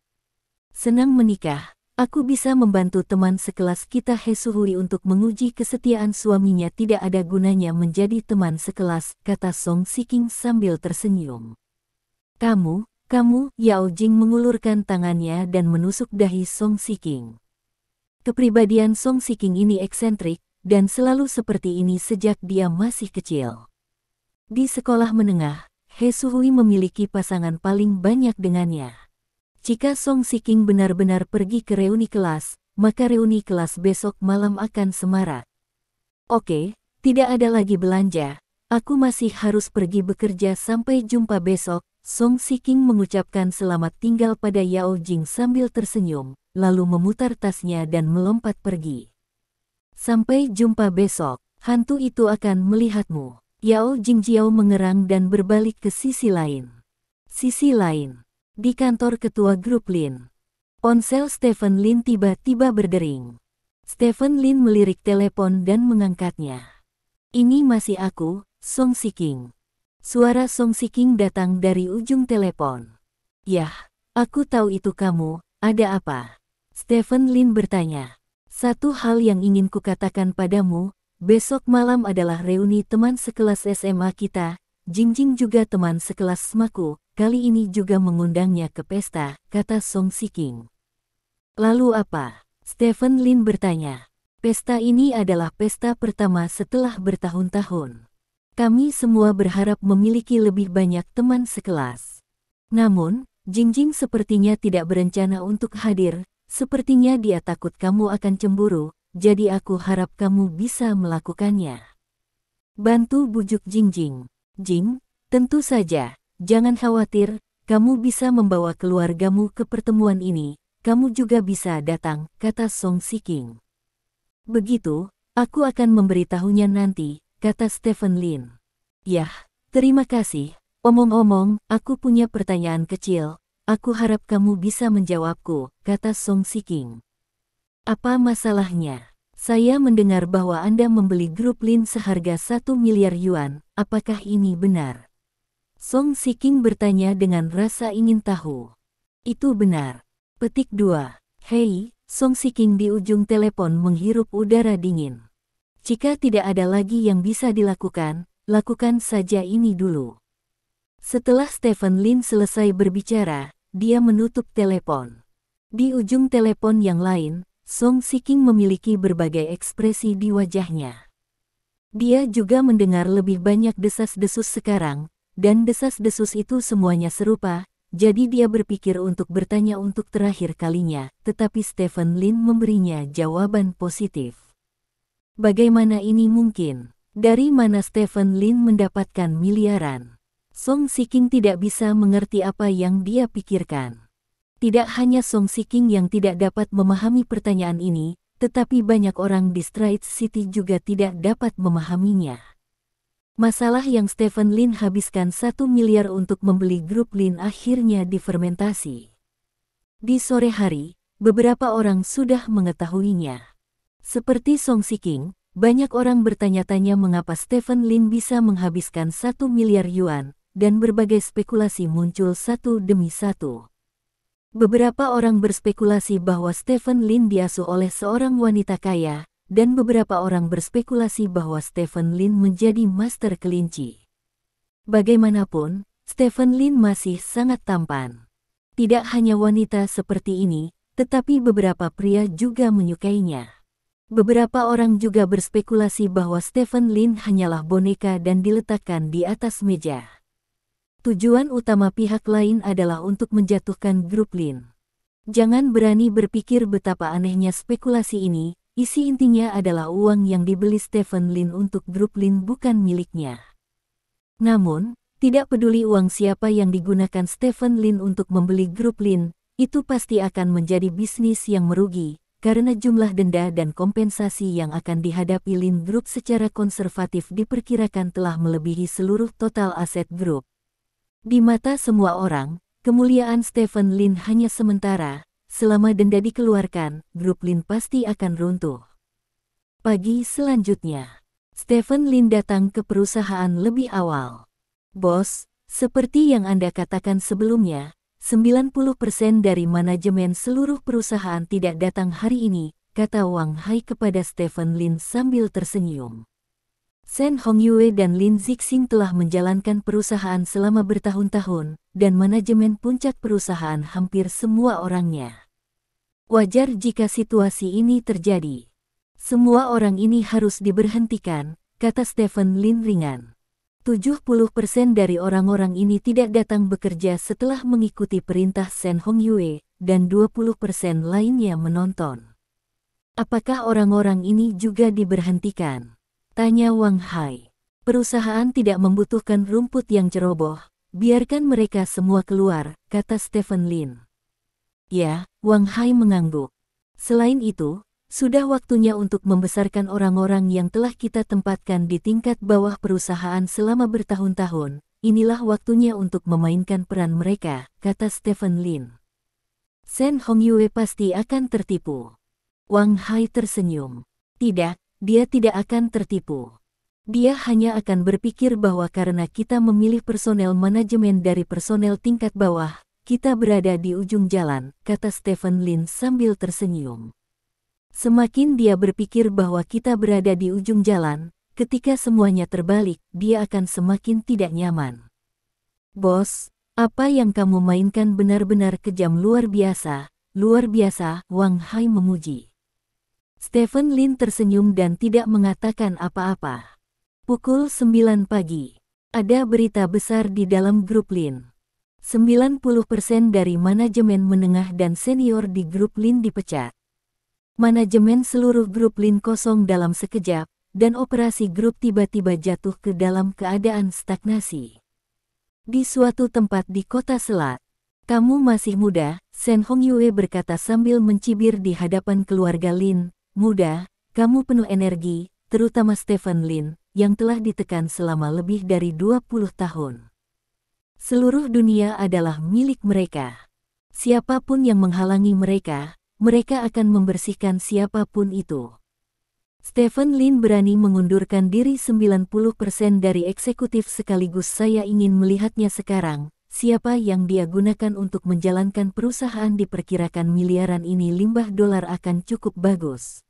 Senang menikah, aku bisa membantu teman sekelas kita He Suhui untuk menguji kesetiaan suaminya. Tidak ada gunanya menjadi teman sekelas, kata Song Shiking sambil tersenyum. Kamu, Yao Jing mengulurkan tangannya dan menusuk dahi Song Shiking. Kepribadian Song Shiking ini eksentrik, dan selalu seperti ini sejak dia masih kecil. Di sekolah menengah, He Suhui memiliki pasangan paling banyak dengannya. Jika Song Shiking benar-benar pergi ke reuni kelas, maka reuni kelas besok malam akan semarak. Oke, tidak ada lagi belanja, aku masih harus pergi bekerja, sampai jumpa besok. Song Shiking mengucapkan selamat tinggal pada Yao Jing sambil tersenyum, lalu memutar tasnya dan melompat pergi. Sampai jumpa besok, hantu itu akan melihatmu. Yao Jingjiao mengerang dan berbalik ke sisi lain. Di kantor ketua grup Lin. Ponsel Stephen Lin tiba-tiba berdering. Stephen Lin melirik telepon dan mengangkatnya. Ini masih aku, Song Shiking. Suara Song Shiking datang dari ujung telepon. Yah, aku tahu itu kamu, ada apa? Stephen Lin bertanya. Satu hal yang ingin kukatakan padamu, besok malam adalah reuni teman sekelas SMA kita. Jingjing juga teman sekelas Smaku, kali ini juga mengundangnya ke pesta, kata Song Shiking. Lalu apa? Stephen Lin bertanya. Pesta ini adalah pesta pertama setelah bertahun-tahun. Kami semua berharap memiliki lebih banyak teman sekelas. Namun, Jingjing sepertinya tidak berencana untuk hadir. Sepertinya dia takut kamu akan cemburu, jadi aku harap kamu bisa melakukannya. Bantu bujuk Jingjing. Jing, tentu saja, jangan khawatir, kamu bisa membawa keluargamu ke pertemuan ini, kamu juga bisa datang, kata Song Shiking. Begitu, aku akan memberitahunya nanti, kata Stephen Lin. Yah, terima kasih. Omong-omong, aku punya pertanyaan kecil. Aku harap kamu bisa menjawabku, kata Song Shiking. Apa masalahnya? Saya mendengar bahwa Anda membeli grup Lin seharga 1 miliar yuan, apakah ini benar? Song Shiking bertanya dengan rasa ingin tahu. Itu benar. Petik 2. Hei, Song Shiking di ujung telepon menghirup udara dingin. Jika tidak ada lagi yang bisa dilakukan, lakukan saja ini dulu. Setelah Stephen Lin selesai berbicara, dia menutup telepon. Di ujung telepon yang lain, Song Shiking memiliki berbagai ekspresi di wajahnya. Dia juga mendengar lebih banyak desas-desus sekarang, dan desas-desus itu semuanya serupa, jadi dia berpikir untuk bertanya untuk terakhir kalinya, tetapi Stephen Lin memberinya jawaban positif. Bagaimana ini mungkin? Dari mana Stephen Lin mendapatkan miliaran? Song Shiking tidak bisa mengerti apa yang dia pikirkan. Tidak hanya Song Shiking yang tidak dapat memahami pertanyaan ini, tetapi banyak orang di Stride City juga tidak dapat memahaminya. Masalah yang Stephen Lin habiskan 1 miliar untuk membeli grup Lin akhirnya difermentasi. Di sore hari, beberapa orang sudah mengetahuinya. Seperti Song Shiking, banyak orang bertanya-tanya mengapa Stephen Lin bisa menghabiskan 1 miliar yuan, dan berbagai spekulasi muncul satu demi satu. Beberapa orang berspekulasi bahwa Stephen Lin diasuh oleh seorang wanita kaya, dan beberapa orang berspekulasi bahwa Stephen Lin menjadi master kelinci. Bagaimanapun, Stephen Lin masih sangat tampan. Tidak hanya wanita seperti ini, tetapi beberapa pria juga menyukainya. Beberapa orang juga berspekulasi bahwa Stephen Lin hanyalah boneka dan diletakkan di atas meja. Tujuan utama pihak lain adalah untuk menjatuhkan grup Lin. Jangan berani berpikir betapa anehnya spekulasi ini, isi intinya adalah uang yang dibeli Stephen Lin untuk grup Lin bukan miliknya. Namun, tidak peduli uang siapa yang digunakan Stephen Lin untuk membeli grup Lin, itu pasti akan menjadi bisnis yang merugi, karena jumlah denda dan kompensasi yang akan dihadapi Lin Group secara konservatif diperkirakan telah melebihi seluruh total aset grup. Di mata semua orang, kemuliaan Stephen Lin hanya sementara, selama denda dikeluarkan, grup Lin pasti akan runtuh. Pagi selanjutnya, Stephen Lin datang ke perusahaan lebih awal. Bos, seperti yang Anda katakan sebelumnya, 90% dari manajemen seluruh perusahaan tidak datang hari ini, kata Wang Hai kepada Stephen Lin sambil tersenyum. Shen Hongyue dan Lin Zixing telah menjalankan perusahaan selama bertahun-tahun, dan manajemen puncak perusahaan hampir semua orangnya. Wajar jika situasi ini terjadi. Semua orang ini harus diberhentikan, kata Stephen Lin ringan. 70% dari orang-orang ini tidak datang bekerja setelah mengikuti perintah Shen Hongyue, dan 20% lainnya menonton. Apakah orang-orang ini juga diberhentikan? Tanya Wang Hai. Perusahaan tidak membutuhkan rumput yang ceroboh, biarkan mereka semua keluar, kata Stephen Lin. Ya, Wang Hai mengangguk. Selain itu, sudah waktunya untuk membesarkan orang-orang yang telah kita tempatkan di tingkat bawah perusahaan selama bertahun-tahun. Inilah waktunya untuk memainkan peran mereka, kata Stephen Lin. Shen Hongyue pasti akan tertipu. Wang Hai tersenyum. Tidak, dia tidak akan tertipu. Dia hanya akan berpikir bahwa karena kita memilih personel manajemen dari personel tingkat bawah, kita berada di ujung jalan, kata Stephen Lin sambil tersenyum. Semakin dia berpikir bahwa kita berada di ujung jalan, ketika semuanya terbalik, dia akan semakin tidak nyaman. Bos, apa yang kamu mainkan benar-benar kejam luar biasa, Wang Hai memuji. Stephen Lin tersenyum dan tidak mengatakan apa-apa. Pukul 9 pagi. Ada berita besar di dalam grup Lin. 90% dari manajemen menengah dan senior di grup Lin dipecat. Manajemen seluruh grup Lin kosong dalam sekejap, dan operasi grup tiba-tiba jatuh ke dalam keadaan stagnasi. Di suatu tempat di kota Selat. Kamu masih muda, Shen Hongyue berkata sambil mencibir di hadapan keluarga Lin. Muda, kamu penuh energi, terutama Stephen Lin, yang telah ditekan selama lebih dari 20 tahun. Seluruh dunia adalah milik mereka. Siapapun yang menghalangi mereka, mereka akan membersihkan siapapun itu. Stephen Lin berani mengundurkan diri 90% dari eksekutif sekaligus. Saya ingin melihatnya sekarang. Siapa yang dia gunakan untuk menjalankan perusahaan diperkirakan miliaran ini limbah dolar akan cukup bagus.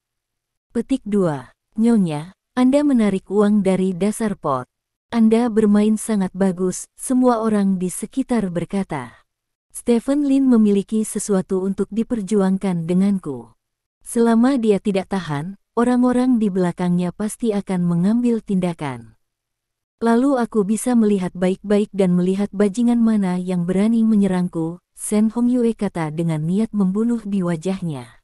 Petik 2. Nyonya, Anda menarik uang dari dasar pot. Anda bermain sangat bagus, semua orang di sekitar berkata. Stephen Lin memiliki sesuatu untuk diperjuangkan denganku. Selama dia tidak tahan, orang-orang di belakangnya pasti akan mengambil tindakan. Lalu aku bisa melihat baik-baik dan melihat bajingan mana yang berani menyerangku, Shen Hongyue kata dengan niat membunuh di wajahnya.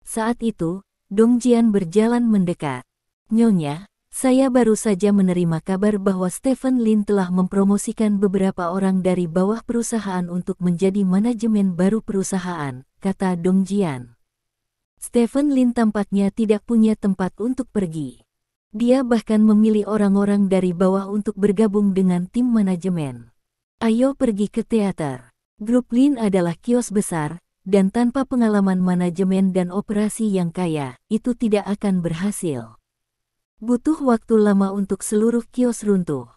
Saat itu, Dong Jian berjalan mendekat. Nyonya, saya baru saja menerima kabar bahwa Stephen Lin telah mempromosikan beberapa orang dari bawah perusahaan untuk menjadi manajemen baru perusahaan, kata Dong Jian. Stephen Lin tampaknya tidak punya tempat untuk pergi. Dia bahkan memilih orang-orang dari bawah untuk bergabung dengan tim manajemen. Ayo pergi ke teater. Grup Lin adalah kios besar, dan tanpa pengalaman manajemen dan operasi yang kaya, itu tidak akan berhasil. Butuh waktu lama untuk seluruh kios runtuh.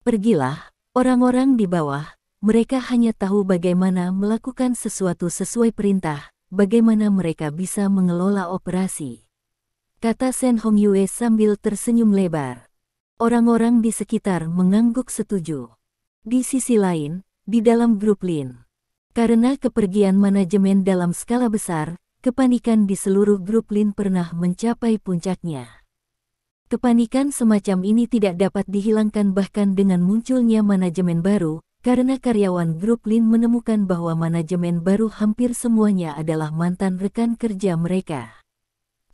Pergilah, orang-orang di bawah, mereka hanya tahu bagaimana melakukan sesuatu sesuai perintah, bagaimana mereka bisa mengelola operasi. kata Shen Hongyue sambil tersenyum lebar. Orang-orang di sekitar mengangguk setuju. Di sisi lain, di dalam grup Lin, karena kepergian manajemen dalam skala besar, kepanikan di seluruh grup Lin pernah mencapai puncaknya. Kepanikan semacam ini tidak dapat dihilangkan bahkan dengan munculnya manajemen baru, karena karyawan grup Lin menemukan bahwa manajemen baru hampir semuanya adalah mantan rekan kerja mereka.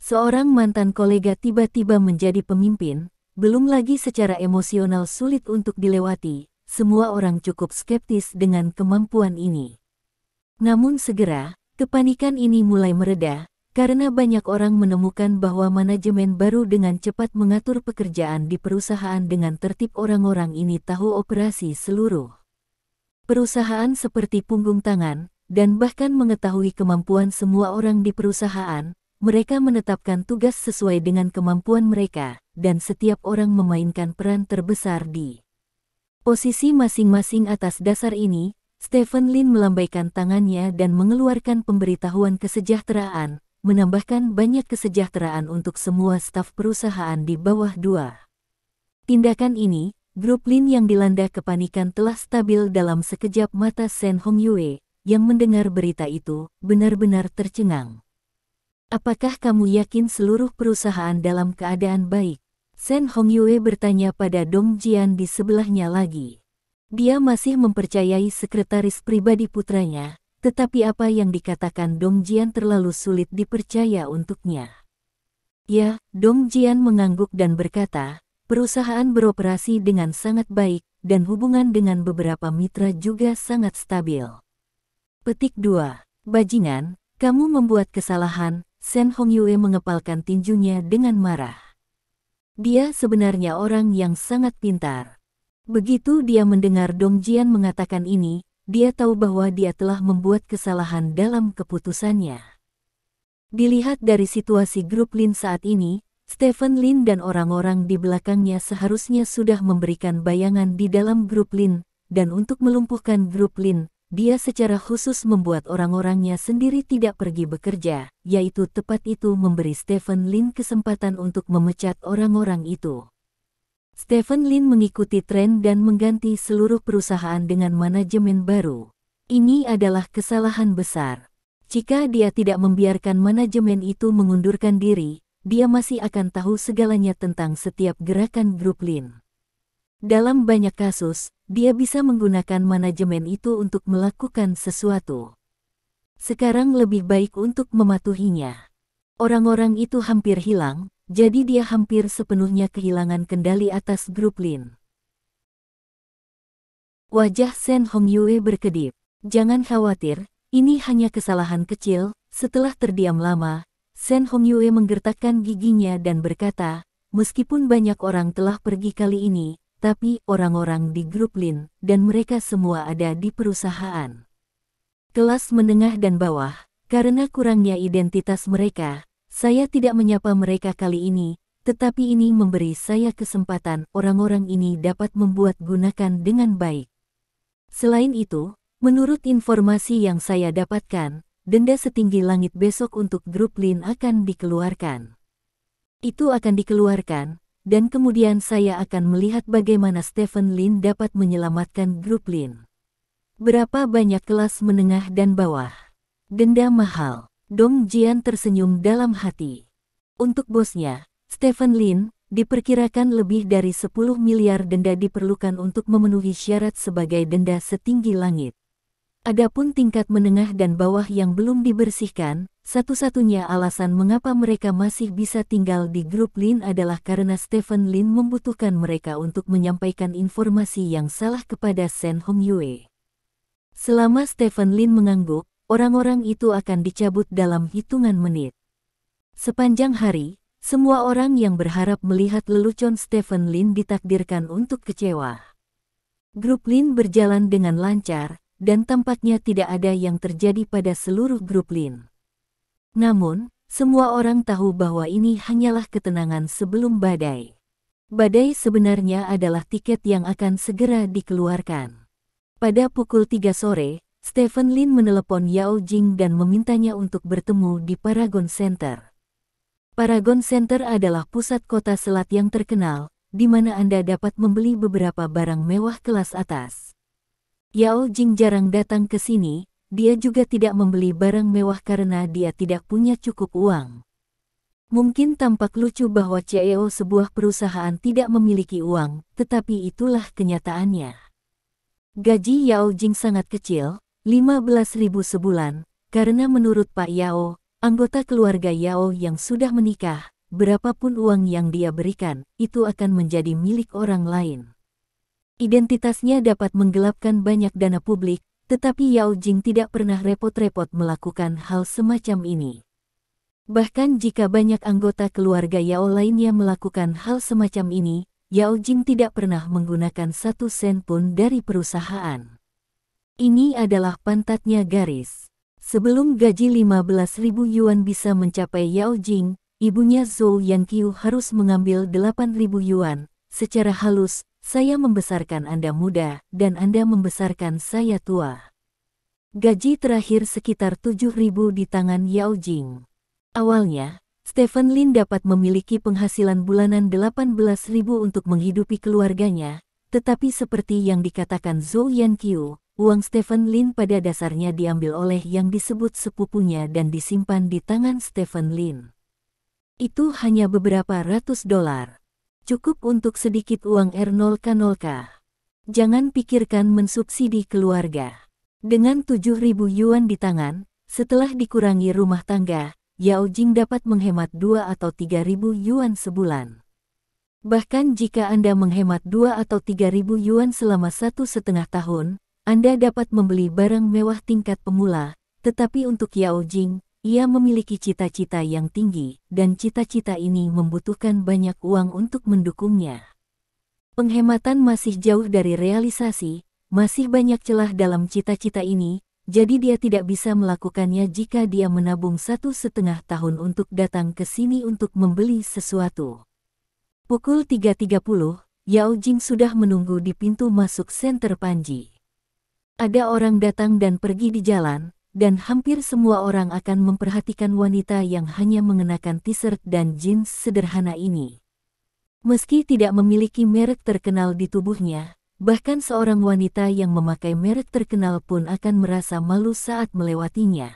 Seorang mantan kolega tiba-tiba menjadi pemimpin, belum lagi secara emosional sulit untuk dilewati, semua orang cukup skeptis dengan kemampuan ini. Namun segera, kepanikan ini mulai mereda, karena banyak orang menemukan bahwa manajemen baru dengan cepat mengatur pekerjaan di perusahaan dengan tertib. Orang-orang ini tahu operasi seluruh perusahaan seperti punggung tangan, dan bahkan mengetahui kemampuan semua orang di perusahaan. Mereka menetapkan tugas sesuai dengan kemampuan mereka, dan setiap orang memainkan peran terbesar di posisi masing-masing. Atas dasar ini, Stephen Lin melambaikan tangannya dan mengeluarkan pemberitahuan kesejahteraan, menambahkan banyak kesejahteraan untuk semua staf perusahaan di bawah 2. Tindakan ini, grup Lin yang dilanda kepanikan telah stabil dalam sekejap mata. Shen Hongyue, yang mendengar berita itu, benar-benar tercengang. Apakah kamu yakin seluruh perusahaan dalam keadaan baik? Shen Hongyue bertanya pada Dong Jian di sebelahnya lagi. Dia masih mempercayai sekretaris pribadi putranya, tetapi apa yang dikatakan Dong Jian terlalu sulit dipercaya untuknya. Ya, Dong Jian mengangguk dan berkata, perusahaan beroperasi dengan sangat baik, dan hubungan dengan beberapa mitra juga sangat stabil. Petik 2. Bajingan, kamu membuat kesalahan. Shen Hongyue mengepalkan tinjunya dengan marah. Dia sebenarnya orang yang sangat pintar. Begitu dia mendengar Dong Jian mengatakan ini, dia tahu bahwa dia telah membuat kesalahan dalam keputusannya. Dilihat dari situasi grup Lin saat ini, Stephen Lin dan orang-orang di belakangnya seharusnya sudah memberikan bayangan di dalam grup Lin, dan untuk melumpuhkan grup Lin, dia secara khusus membuat orang-orangnya sendiri tidak pergi bekerja, yaitu tepat itu memberi Stephen Lin kesempatan untuk memecat orang-orang itu. Stephen Lin mengikuti tren dan mengganti seluruh perusahaan dengan manajemen baru. Ini adalah kesalahan besar. Jika dia tidak membiarkan manajemen itu mengundurkan diri, dia masih akan tahu segalanya tentang setiap gerakan grup Lin. Dalam banyak kasus, dia bisa menggunakan manajemen itu untuk melakukan sesuatu. Sekarang lebih baik untuk mematuhinya. Orang-orang itu hampir hilang, jadi dia hampir sepenuhnya kehilangan kendali atas grup Lin. Wajah Shen Hongyue berkedip. Jangan khawatir, ini hanya kesalahan kecil. Setelah terdiam lama, Shen Hongyue menggertakkan giginya dan berkata, meskipun banyak orang telah pergi kali ini, tapi orang-orang di grup Lin, dan mereka semua ada di perusahaan kelas menengah dan bawah, karena kurangnya identitas mereka. Saya tidak menyapa mereka kali ini, tetapi ini memberi saya kesempatan. Orang-orang ini dapat membuat gunakan dengan baik. Selain itu, menurut informasi yang saya dapatkan, denda setinggi langit besok untuk grup Lin akan dikeluarkan. Itu akan dikeluarkan, dan kemudian saya akan melihat bagaimana Stephen Lin dapat menyelamatkan grup Lin. Berapa banyak kelas menengah dan bawah? Denda mahal. Dong Jian tersenyum dalam hati. Untuk bosnya, Stephen Lin, diperkirakan lebih dari 10 miliar denda diperlukan untuk memenuhi syarat sebagai denda setinggi langit. Adapun tingkat menengah dan bawah yang belum dibersihkan, satu-satunya alasan mengapa mereka masih bisa tinggal di grup Lin adalah karena Stephen Lin membutuhkan mereka untuk menyampaikan informasi yang salah kepada Shen Hongyue. Selama Stephen Lin mengangguk, orang-orang itu akan dicabut dalam hitungan menit. Sepanjang hari, semua orang yang berharap melihat lelucon Stephen Lin ditakdirkan untuk kecewa. Grup Lin berjalan dengan lancar, dan tampaknya tidak ada yang terjadi pada seluruh grup Lin. Namun, semua orang tahu bahwa ini hanyalah ketenangan sebelum badai. Badai sebenarnya adalah tiket yang akan segera dikeluarkan. Pada pukul 3 sore, Stephen Lin menelepon Yao Jing dan memintanya untuk bertemu di Paragon Center. Paragon Center adalah pusat kota selat yang terkenal, di mana Anda dapat membeli beberapa barang mewah kelas atas. Yao Jing jarang datang ke sini, dia juga tidak membeli barang mewah karena dia tidak punya cukup uang. Mungkin tampak lucu bahwa CEO sebuah perusahaan tidak memiliki uang, tetapi itulah kenyataannya. Gaji Yao Jing sangat kecil, 15.000 sebulan, karena menurut Pak Yao, anggota keluarga Yao yang sudah menikah, berapapun uang yang dia berikan, itu akan menjadi milik orang lain. Identitasnya dapat menggelapkan banyak dana publik, tetapi Yao Jing tidak pernah repot-repot melakukan hal semacam ini. Bahkan jika banyak anggota keluarga Yao lainnya melakukan hal semacam ini, Yao Jing tidak pernah menggunakan 1 sen pun dari perusahaan. Ini adalah pantatnya garis. Sebelum gaji 15.000 yuan bisa mencapai Yao Jing, ibunya Zhou Yanqiu harus mengambil 8.000 yuan. Secara halus, saya membesarkan Anda muda, dan Anda membesarkan saya tua. Gaji terakhir sekitar 7.000 di tangan Yao Jing. Awalnya, Stephen Lin dapat memiliki penghasilan bulanan 18.000 untuk menghidupi keluarganya, tetapi seperti yang dikatakan Zhou Yanqiu, uang Stephen Lin pada dasarnya diambil oleh yang disebut sepupunya dan disimpan di tangan Stephen Lin. Itu hanya beberapa ratus dolar. Cukup untuk sedikit uang R0K0K. Jangan pikirkan mensubsidi keluarga. Dengan 7.000 yuan di tangan, setelah dikurangi rumah tangga, Yao Jing dapat menghemat 2 atau 3.000 yuan sebulan. Bahkan jika Anda menghemat 2 atau 3.000 yuan selama 1,5 tahun, Anda dapat membeli barang mewah tingkat pemula, tetapi untuk Yao Jing, ia memiliki cita-cita yang tinggi, dan cita-cita ini membutuhkan banyak uang untuk mendukungnya. Penghematan masih jauh dari realisasi, masih banyak celah dalam cita-cita ini, jadi dia tidak bisa melakukannya jika dia menabung 1,5 tahun untuk datang ke sini untuk membeli sesuatu. Pukul 3.30, Yao Jing sudah menunggu di pintu masuk senter Panji. Ada orang datang dan pergi di jalan, dan hampir semua orang akan memperhatikan wanita yang hanya mengenakan t-shirt dan jeans sederhana ini. Meski tidak memiliki merek terkenal di tubuhnya, bahkan seorang wanita yang memakai merek terkenal pun akan merasa malu saat melewatinya.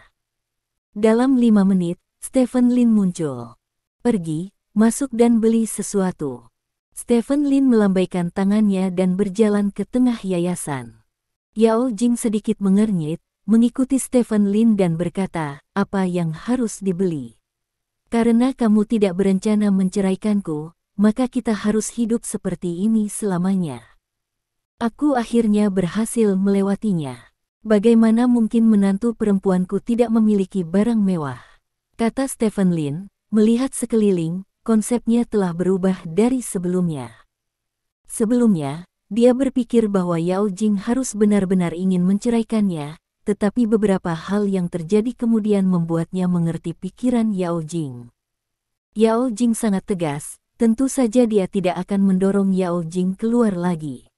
Dalam 5 menit, Stephen Lin muncul. Pergi, masuk dan beli sesuatu. Stephen Lin melambaikan tangannya dan berjalan ke tengah yayasan. Yao Jing sedikit mengernyit, mengikuti Stephen Lin dan berkata, apa yang harus dibeli? Karena kamu tidak berencana menceraikanku, maka kita harus hidup seperti ini selamanya. Aku akhirnya berhasil melewatinya. Bagaimana mungkin menantu perempuanku tidak memiliki barang mewah? Kata Stephen Lin, melihat sekeliling, konsepnya telah berubah dari sebelumnya. Sebelumnya, dia berpikir bahwa Yao Jing harus benar-benar ingin menceraikannya, tetapi beberapa hal yang terjadi kemudian membuatnya mengerti pikiran Yao Jing. Yao Jing sangat tegas, tentu saja dia tidak akan mendorong Yao Jing keluar lagi.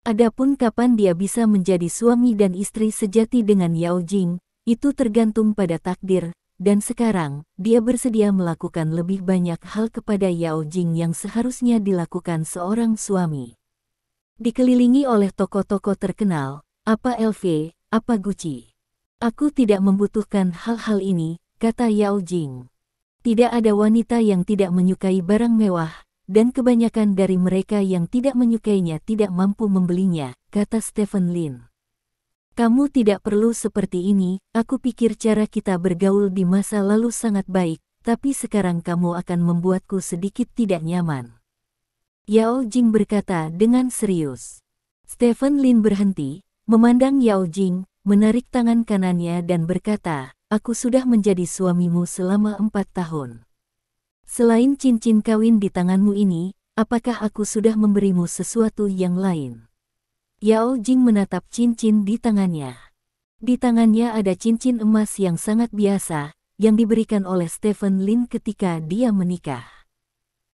Adapun kapan dia bisa menjadi suami dan istri sejati dengan Yao Jing, itu tergantung pada takdir, dan sekarang, dia bersedia melakukan lebih banyak hal kepada Yao Jing yang seharusnya dilakukan seorang suami. Dikelilingi oleh toko-toko terkenal, apa LV, apa Gucci. Aku tidak membutuhkan hal-hal ini, kata Yao Jing. Tidak ada wanita yang tidak menyukai barang mewah, dan kebanyakan dari mereka yang tidak menyukainya tidak mampu membelinya, kata Stephen Lin. Kamu tidak perlu seperti ini, aku pikir cara kita bergaul di masa lalu sangat baik, tapi sekarang kamu akan membuatku sedikit tidak nyaman. Yao Jing berkata dengan serius. Stephen Lin berhenti, memandang Yao Jing, menarik tangan kanannya dan berkata, aku sudah menjadi suamimu selama 4 tahun. Selain cincin kawin di tanganmu ini, apakah aku sudah memberimu sesuatu yang lain? Yao Jing menatap cincin di tangannya. Di tangannya ada cincin emas yang sangat biasa, yang diberikan oleh Stephen Lin ketika dia menikah.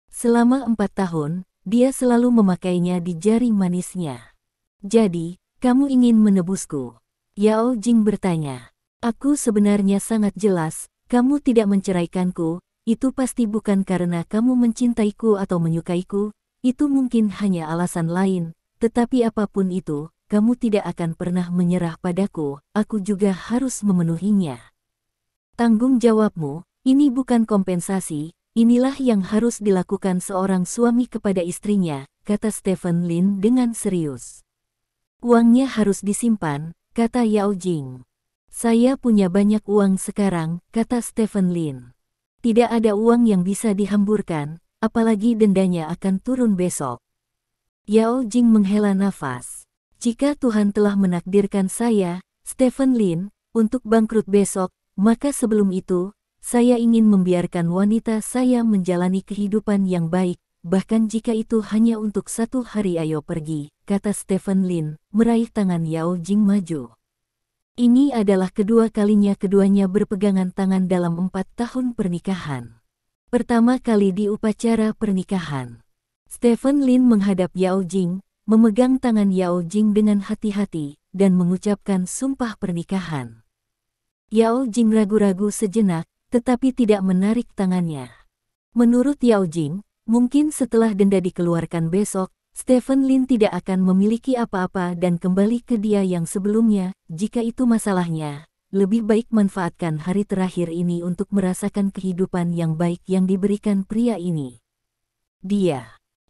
Selama 4 tahun, dia selalu memakainya di jari manisnya. Jadi, kamu ingin menebusku? Yao Jing bertanya. Aku sebenarnya sangat jelas, kamu tidak menceraikanku, itu pasti bukan karena kamu mencintaiku atau menyukaiku, itu mungkin hanya alasan lain, tetapi apapun itu, kamu tidak akan pernah menyerah padaku, aku juga harus memenuhinya. Tanggung jawabmu, ini bukan kompensasi, inilah yang harus dilakukan seorang suami kepada istrinya, kata Stephen Lin dengan serius. Uangnya harus disimpan, kata Yao Jing. Saya punya banyak uang sekarang, kata Stephen Lin. Tidak ada uang yang bisa dihamburkan, apalagi dendanya akan turun besok. Yao Jing menghela nafas. Jika Tuhan telah menakdirkan saya, Stephen Lin, untuk bangkrut besok, maka sebelum itu, saya ingin membiarkan wanita saya menjalani kehidupan yang baik, bahkan jika itu hanya untuk 1 hari. Ayo pergi, kata Stephen Lin, meraih tangan Yao Jing maju. Ini adalah kedua kalinya keduanya berpegangan tangan dalam 4 tahun pernikahan. Pertama kali di upacara pernikahan. Stephen Lin menghadap Yao Jing, memegang tangan Yao Jing dengan hati-hati, dan mengucapkan sumpah pernikahan. Yao Jing ragu-ragu sejenak, tetapi tidak menarik tangannya. Menurut Yao Jing, mungkin setelah denda dikeluarkan besok, Stephen Lin tidak akan memiliki apa-apa dan kembali ke dia yang sebelumnya. Jika itu masalahnya, lebih baik manfaatkan hari terakhir ini untuk merasakan kehidupan yang baik yang diberikan pria ini.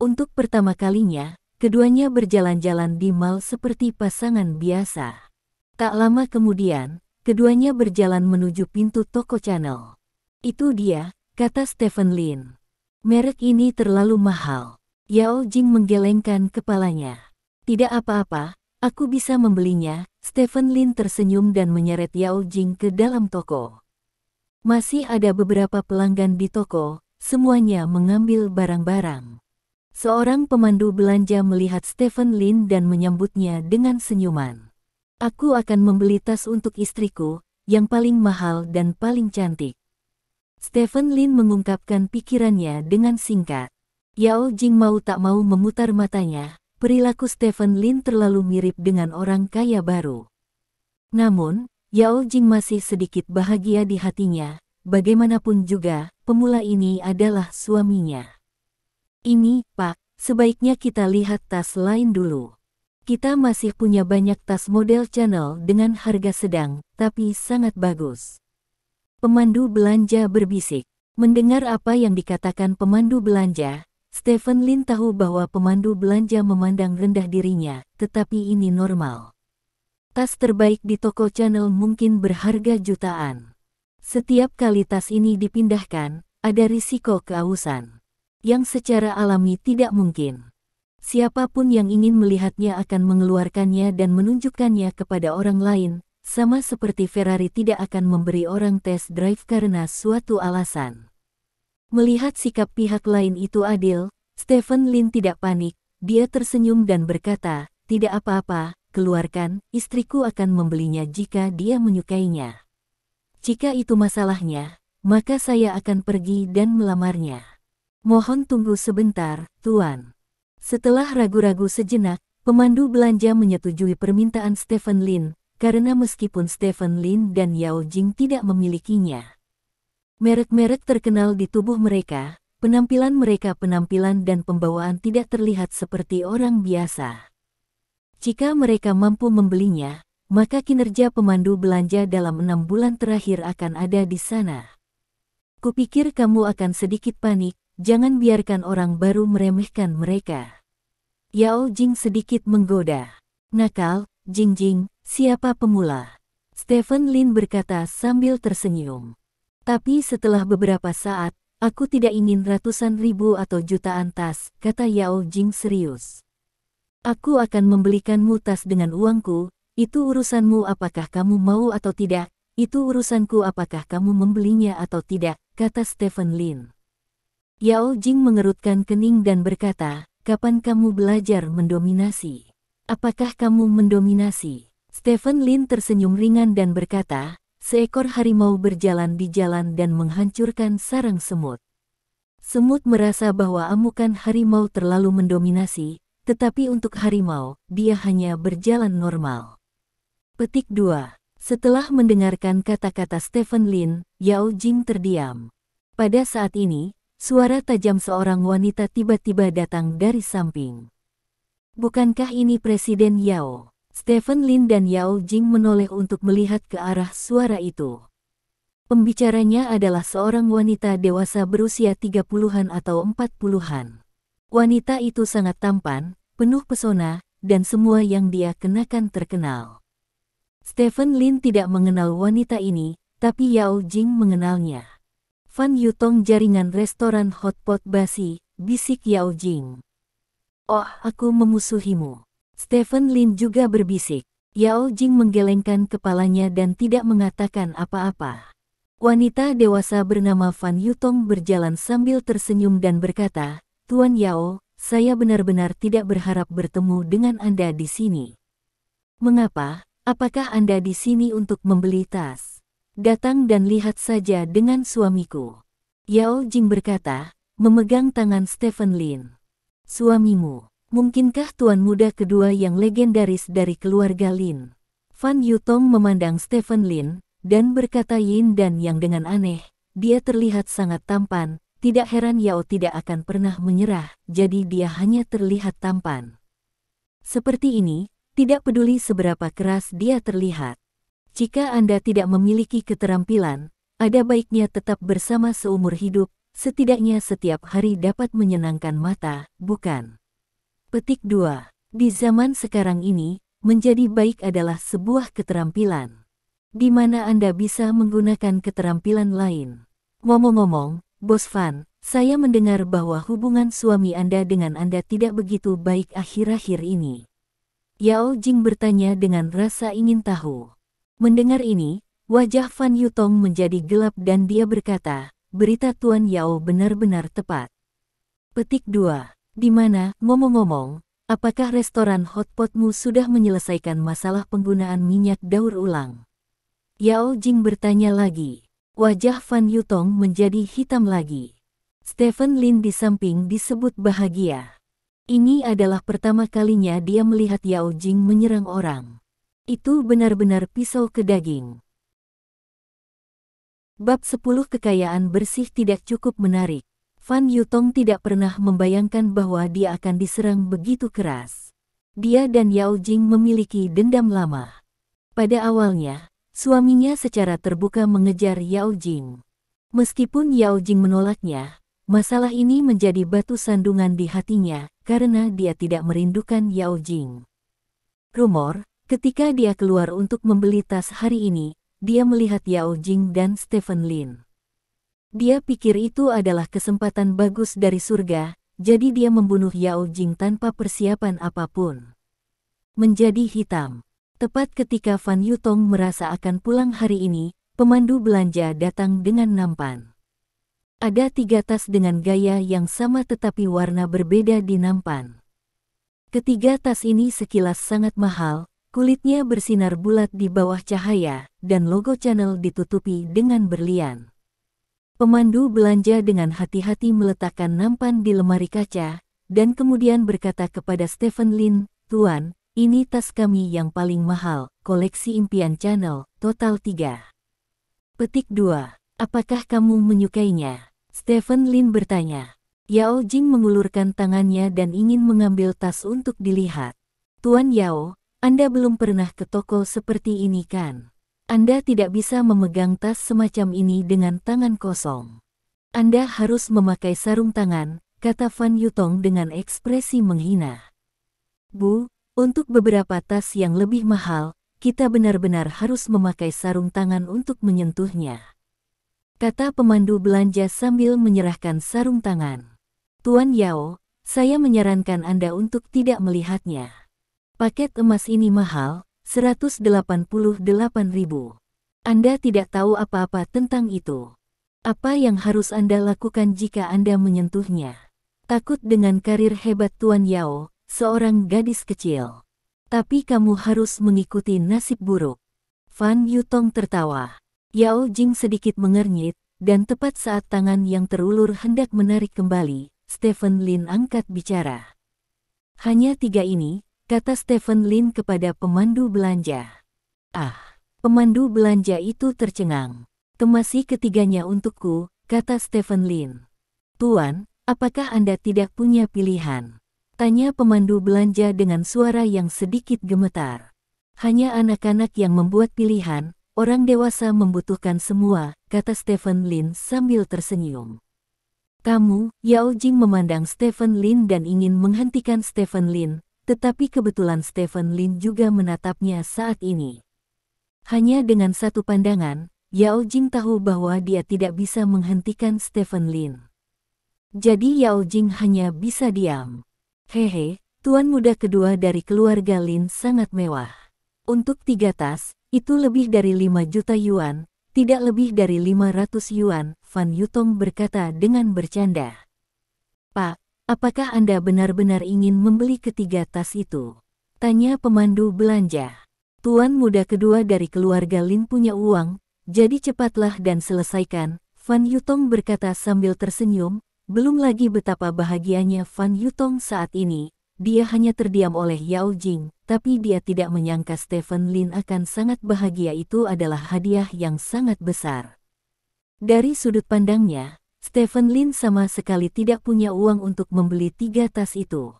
Untuk pertama kalinya, keduanya berjalan-jalan di mal seperti pasangan biasa. Tak lama kemudian, keduanya berjalan menuju pintu toko Chanel. Itu dia, kata Stephen Lin. Merek ini terlalu mahal. Yao Jing menggelengkan kepalanya. Tidak apa-apa, aku bisa membelinya. Stephen Lin tersenyum dan menyeret Yao Jing ke dalam toko. Masih ada beberapa pelanggan di toko, semuanya mengambil barang-barang. Seorang pemandu belanja melihat Stephen Lin dan menyambutnya dengan senyuman. Aku akan membeli tas untuk istriku, yang paling mahal dan paling cantik. Stephen Lin mengungkapkan pikirannya dengan singkat. Yao Jing mau tak mau memutar matanya, perilaku Stephen Lin terlalu mirip dengan orang kaya baru. Namun, Yao Jing masih sedikit bahagia di hatinya, bagaimanapun juga, pemula ini adalah suaminya. Ini, Pak, sebaiknya kita lihat tas lain dulu. Kita masih punya banyak tas model Chanel dengan harga sedang, tapi sangat bagus. Pemandu belanja berbisik. Mendengar apa yang dikatakan pemandu belanja, Stephen Lin tahu bahwa pemandu belanja memandang rendah dirinya, tetapi ini normal. Tas terbaik di toko Chanel mungkin berharga jutaan. Setiap kali tas ini dipindahkan, ada risiko keausan, yang secara alami tidak mungkin. Siapapun yang ingin melihatnya akan mengeluarkannya dan menunjukkannya kepada orang lain, sama seperti Ferrari tidak akan memberi orang test drive karena suatu alasan. Melihat sikap pihak lain itu adil, Stephen Lin tidak panik, dia tersenyum dan berkata, tidak apa-apa, keluarkan, istriku akan membelinya jika dia menyukainya. Jika itu masalahnya, maka saya akan pergi dan melamarnya. Mohon tunggu sebentar, Tuan. Setelah ragu-ragu sejenak, pemandu belanja menyetujui permintaan Stephen Lin, karena meskipun Stephen Lin dan Yao Jing tidak memilikinya merek-merek terkenal di tubuh mereka, penampilan dan pembawaan tidak terlihat seperti orang biasa. Jika mereka mampu membelinya, maka kinerja pemandu belanja dalam 6 bulan terakhir akan ada di sana. Kupikir kamu akan sedikit panik, jangan biarkan orang baru meremehkan mereka. Yao Jing sedikit menggoda. Nakal, Jing, siapa pemula? Stephen Lin berkata sambil tersenyum. Tapi setelah beberapa saat, aku tidak ingin ratusan ribu atau jutaan tas, kata Yao Jing serius. Aku akan membelikanmu tas dengan uangku, itu urusanmu apakah kamu mau atau tidak, itu urusanku apakah kamu membelinya atau tidak, kata Stephen Lin. Yao Jing mengerutkan kening dan berkata, kapan kamu belajar mendominasi? Apakah kamu mendominasi? Stephen Lin tersenyum ringan dan berkata, seekor harimau berjalan di jalan dan menghancurkan sarang semut. Semut merasa bahwa amukan harimau terlalu mendominasi, tetapi untuk harimau, dia hanya berjalan normal. Petik 2. Setelah mendengarkan kata-kata Stephen Lin, Yao Jing terdiam. Pada saat ini, suara tajam seorang wanita tiba-tiba datang dari samping. Bukankah ini Presiden Yao? Stephen Lin dan Yao Jing menoleh untuk melihat ke arah suara itu. Pembicaranya adalah seorang wanita dewasa berusia 30-an atau 40-an. Wanita itu sangat tampan, penuh pesona, dan semua yang dia kenakan terkenal. Stephen Lin tidak mengenal wanita ini, tapi Yao Jing mengenalnya. Fan Yutong jaringan restoran hotpot basi, bisik Yao Jing. Oh, aku memusuhimu. Stephen Lin juga berbisik. Yao Jing menggelengkan kepalanya dan tidak mengatakan apa-apa. Wanita dewasa bernama Fan Yutong berjalan sambil tersenyum dan berkata, "Tuan Yao, saya benar-benar tidak berharap bertemu dengan Anda di sini." "Mengapa? Apakah Anda di sini untuk membeli tas?" "Datang dan lihat saja dengan suamiku." Yao Jing berkata, memegang tangan Stephen Lin. "Suamimu? Mungkinkah tuan muda kedua yang legendaris dari keluarga Lin?" Fan Yutong memandang Stephen Lin, dan berkata yin dan yang dengan aneh, dia terlihat sangat tampan, tidak heran Yao tidak akan pernah menyerah, jadi dia hanya terlihat tampan. Seperti ini, tidak peduli seberapa keras dia terlihat. Jika Anda tidak memiliki keterampilan, ada baiknya tetap bersama seumur hidup, setidaknya setiap hari dapat menyenangkan mata, bukan? Petik 2. Di zaman sekarang ini, menjadi baik adalah sebuah keterampilan. Di mana Anda bisa menggunakan keterampilan lain. Ngomong-ngomong, Bos Fan, saya mendengar bahwa hubungan suami Anda dengan Anda tidak begitu baik akhir-akhir ini. Yao Jing bertanya dengan rasa ingin tahu. Mendengar ini, wajah Fan Yutong menjadi gelap dan dia berkata, berita Tuan Yao benar-benar tepat. Petik 2. Di mana, ngomong-ngomong, apakah restoran hotpotmu sudah menyelesaikan masalah penggunaan minyak daur ulang? Yao Jing bertanya lagi. Wajah Fan Yutong menjadi hitam lagi. Stephen Lin di samping disebut bahagia. Ini adalah pertama kalinya dia melihat Yao Jing menyerang orang. Itu benar-benar pisau ke daging. Bab 10 Kekayaan bersih tidak cukup menarik. Fan Yutong tidak pernah membayangkan bahwa dia akan diserang begitu keras. Dia dan Yao Jing memiliki dendam lama. Pada awalnya, suaminya secara terbuka mengejar Yao Jing. Meskipun Yao Jing menolaknya, masalah ini menjadi batu sandungan di hatinya karena dia tidak merindukan Yao Jing. Rumor, ketika dia keluar untuk membeli tas hari ini, dia melihat Yao Jing dan Stephen Lin. Dia pikir itu adalah kesempatan bagus dari surga, jadi dia membunuh Yao Jing tanpa persiapan apapun. Menjadi hitam. Tepat ketika Fan Yutong merasa akan pulang hari ini, pemandu belanja datang dengan nampan. Ada 3 tas dengan gaya yang sama tetapi warna berbeda di nampan. Ketiga tas ini sekilas sangat mahal, kulitnya bersinar bulat di bawah cahaya, dan logo Chanel ditutupi dengan berlian. Pemandu belanja dengan hati-hati meletakkan nampan di lemari kaca, dan kemudian berkata kepada Stephen Lin, "Tuan, ini tas kami yang paling mahal, koleksi impian Chanel, total 3." Petik 2. Apakah kamu menyukainya? Stephen Lin bertanya. Yao Jing mengulurkan tangannya dan ingin mengambil tas untuk dilihat. Tuan Yao, Anda belum pernah ke toko seperti ini kan? Anda tidak bisa memegang tas semacam ini dengan tangan kosong. Anda harus memakai sarung tangan, kata Fan Yutong dengan ekspresi menghina. Bu, untuk beberapa tas yang lebih mahal, kita benar-benar harus memakai sarung tangan untuk menyentuhnya. Kata pemandu belanja sambil menyerahkan sarung tangan. Tuan Yao, saya menyarankan Anda untuk tidak melihatnya. Paket emas ini mahal, 188.000. Anda tidak tahu apa-apa tentang itu. Apa yang harus Anda lakukan jika Anda menyentuhnya? Takut dengan karir hebat Tuan Yao, seorang gadis kecil. Tapi kamu harus mengikuti nasib buruk. Fan Yutong tertawa. Yao Jing sedikit mengernyit, dan tepat saat tangan yang terulur hendak menarik kembali, Stephen Lin angkat bicara. Hanya 3 ini, kata Stephen Lin kepada pemandu belanja. Ah, pemandu belanja itu tercengang. Kemasi ketiganya untukku, kata Stephen Lin. Tuan, apakah Anda tidak punya pilihan? Tanya pemandu belanja dengan suara yang sedikit gemetar. Hanya anak-anak yang membuat pilihan, orang dewasa membutuhkan semua, kata Stephen Lin sambil tersenyum. Kamu, Yao Jing memandang Stephen Lin dan ingin menghentikan Stephen Lin, tetapi kebetulan Stephen Lin juga menatapnya saat ini. Hanya dengan satu pandangan, Yao Jing tahu bahwa dia tidak bisa menghentikan Stephen Lin. Jadi Yao Jing hanya bisa diam. Hehe, tuan muda kedua dari keluarga Lin sangat mewah. Untuk 3 tas, itu lebih dari 5 juta yuan, tidak lebih dari 500 yuan, Fan Yutong berkata dengan bercanda. Pak, apakah Anda benar-benar ingin membeli ketiga tas itu? Tanya pemandu belanja. Tuan muda kedua dari keluarga Lin punya uang, jadi cepatlah dan selesaikan, Fan Yutong berkata sambil tersenyum. Belum lagi betapa bahagianya Fan Yutong saat ini, dia hanya terdiam oleh Yao Jing, tapi dia tidak menyangka Stephen Lin akan sangat bahagia. Itu adalah hadiah yang sangat besar. Dari sudut pandangnya, Stephen Lin sama sekali tidak punya uang untuk membeli 3 tas itu.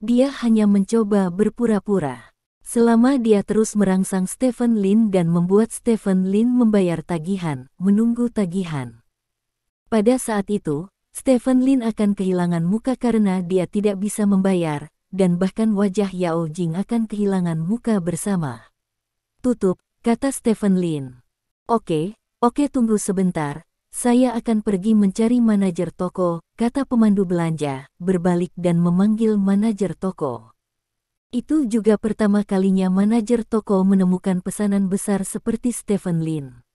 Dia hanya mencoba berpura-pura. Selama dia terus merangsang Stephen Lin dan membuat Stephen Lin membayar tagihan, menunggu tagihan. Pada saat itu, Stephen Lin akan kehilangan muka karena dia tidak bisa membayar, dan bahkan wajah Yao Jing akan kehilangan muka bersama. Tutup, kata Stephen Lin. Oke, tunggu sebentar, saya akan pergi mencari manajer toko, kata pemandu belanja, berbalik dan memanggil manajer toko. Itu juga pertama kalinya manajer toko menemukan pesanan besar seperti Stephen Lin.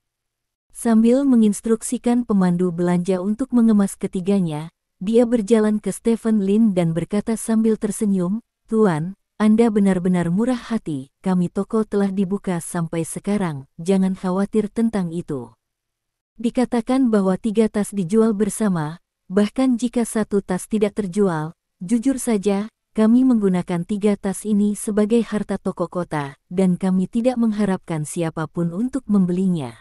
Sambil menginstruksikan pemandu belanja untuk mengemas ketiganya, dia berjalan ke Stephen Lin dan berkata sambil tersenyum, Tuan, Anda benar-benar murah hati, kami toko telah dibuka sampai sekarang, jangan khawatir tentang itu. Dikatakan bahwa 3 tas dijual bersama, bahkan jika 1 tas tidak terjual, jujur saja, kami menggunakan 3 tas ini sebagai harta toko kota, dan kami tidak mengharapkan siapapun untuk membelinya.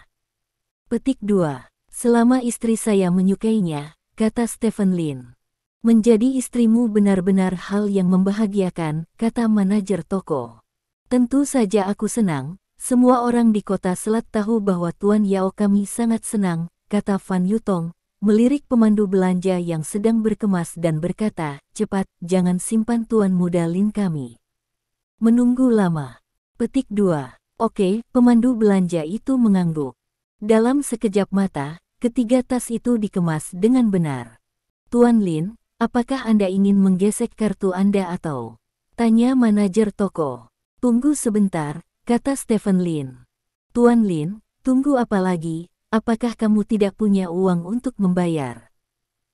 Petik 2. Selama istri saya menyukainya, kata Stephen Lin. Menjadi istrimu benar-benar hal yang membahagiakan, kata manajer toko. Tentu saja aku senang, semua orang di kota Selat tahu bahwa Tuan Yao kami sangat senang, kata Fan Yutong, melirik pemandu belanja yang sedang berkemas dan berkata, cepat, jangan simpan Tuan muda Lin kami. Menunggu lama. Petik 2. Oke, pemandu belanja itu mengangguk. Dalam sekejap mata, ketiga tas itu dikemas dengan benar. Tuan Lin, apakah Anda ingin menggesek kartu Anda atau? Tanya manajer toko. Tunggu sebentar, kata Stephen Lin. Tuan Lin, tunggu apa lagi, apakah kamu tidak punya uang untuk membayar?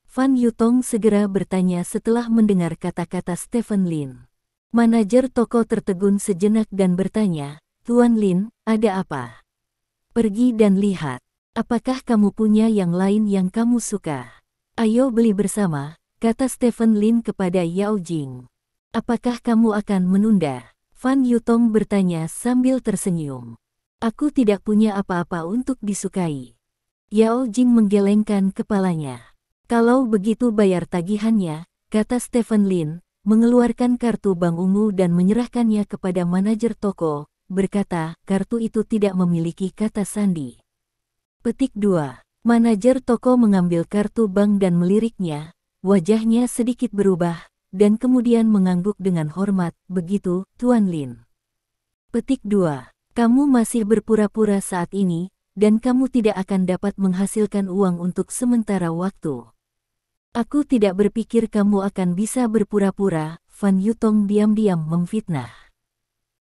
Fan Yutong segera bertanya setelah mendengar kata-kata Stephen Lin. Manajer toko tertegun sejenak dan bertanya, Tuan Lin, ada apa? Pergi dan lihat, apakah kamu punya yang lain yang kamu suka? Ayo beli bersama, kata Stephen Lin kepada Yao Jing. Apakah kamu akan menunda? Fan Yutong bertanya sambil tersenyum. Aku tidak punya apa-apa untuk disukai. Yao Jing menggelengkan kepalanya. Kalau begitu bayar tagihannya, kata Stephen Lin, mengeluarkan kartu bank ungu dan menyerahkannya kepada manajer toko. Berkata, kartu itu tidak memiliki kata sandi. Petik 2. Manajer toko mengambil kartu bank dan meliriknya, wajahnya sedikit berubah, dan kemudian mengangguk dengan hormat, begitu, Tuan Lin. Petik 2. Kamu masih berpura-pura saat ini, dan kamu tidak akan dapat menghasilkan uang untuk sementara waktu. Aku tidak berpikir kamu akan bisa berpura-pura, Fan Yutong diam-diam memfitnah.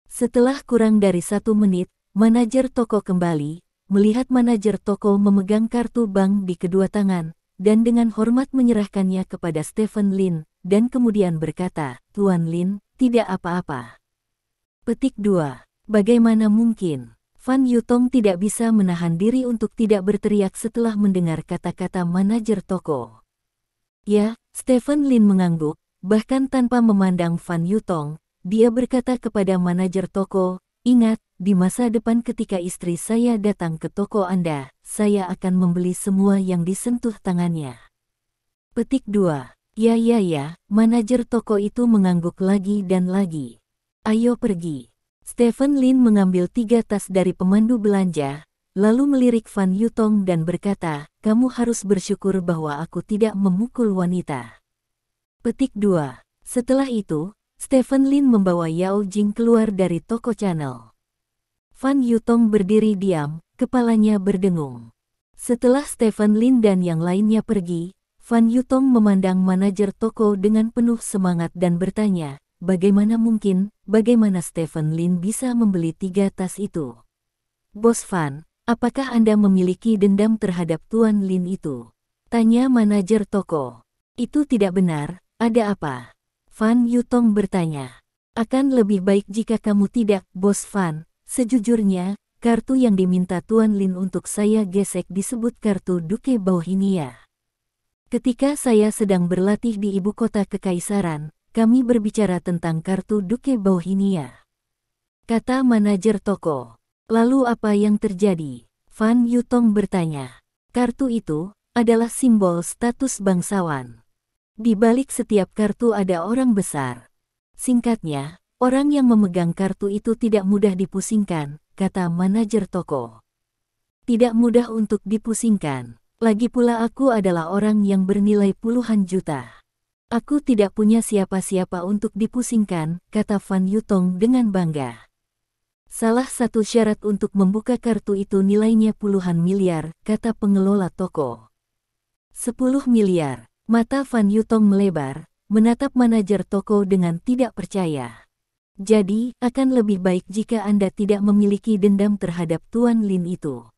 Setelah kurang dari 1 menit, manajer toko kembali, melihat manajer toko memegang kartu bank di kedua tangan, dan dengan hormat menyerahkannya kepada Stephen Lin, dan kemudian berkata, Tuan Lin, tidak apa-apa. Petik 2. Bagaimana mungkin? Fan Yutong tidak bisa menahan diri untuk tidak berteriak setelah mendengar kata-kata manajer toko. Ya, Stephen Lin mengangguk, bahkan tanpa memandang Fan Yutong. Dia berkata kepada manajer toko, ingat, di masa depan ketika istri saya datang ke toko Anda, saya akan membeli semua yang disentuh tangannya. Petik 2. Ya, manajer toko itu mengangguk lagi dan lagi. Ayo pergi. Stephen Lin mengambil 3 tas dari pemandu belanja, lalu melirik Fan Yutong dan berkata, kamu harus bersyukur bahwa aku tidak memukul wanita. Petik 2. Setelah itu, Stephen Lin membawa Yao Jing keluar dari toko Chanel. Fan Yutong berdiri diam, kepalanya berdengung. Setelah Stephen Lin dan yang lainnya pergi, Fan Yutong memandang manajer toko dengan penuh semangat dan bertanya, bagaimana Stephen Lin bisa membeli 3 tas itu? Bos Fan, apakah Anda memiliki dendam terhadap Tuan Lin itu? Tanya manajer toko. Itu tidak benar, ada apa? Fan Yutong bertanya. Akan lebih baik jika kamu tidak, Bos Fan. Sejujurnya, kartu yang diminta Tuan Lin untuk saya gesek disebut kartu Duke Bohemia. Ketika saya sedang berlatih di ibu kota kekaisaran, kami berbicara tentang kartu Duke Bohemia. Kata manajer toko. Lalu apa yang terjadi? Fan Yutong bertanya. Kartu itu adalah simbol status bangsawan. Di balik setiap kartu ada orang besar. Singkatnya, orang yang memegang kartu itu tidak mudah dipusingkan, kata manajer toko. Tidak mudah untuk dipusingkan. Lagi pula aku adalah orang yang bernilai puluhan juta. Aku tidak punya siapa-siapa untuk dipusingkan, kata Fan Yutong dengan bangga. Salah satu syarat untuk membuka kartu itu nilainya puluhan miliar, kata pengelola toko. 10 miliar. Mata Fan Yutong melebar, menatap manajer toko dengan tidak percaya. Jadi, akan lebih baik jika Anda tidak memiliki dendam terhadap Tuan Lin itu.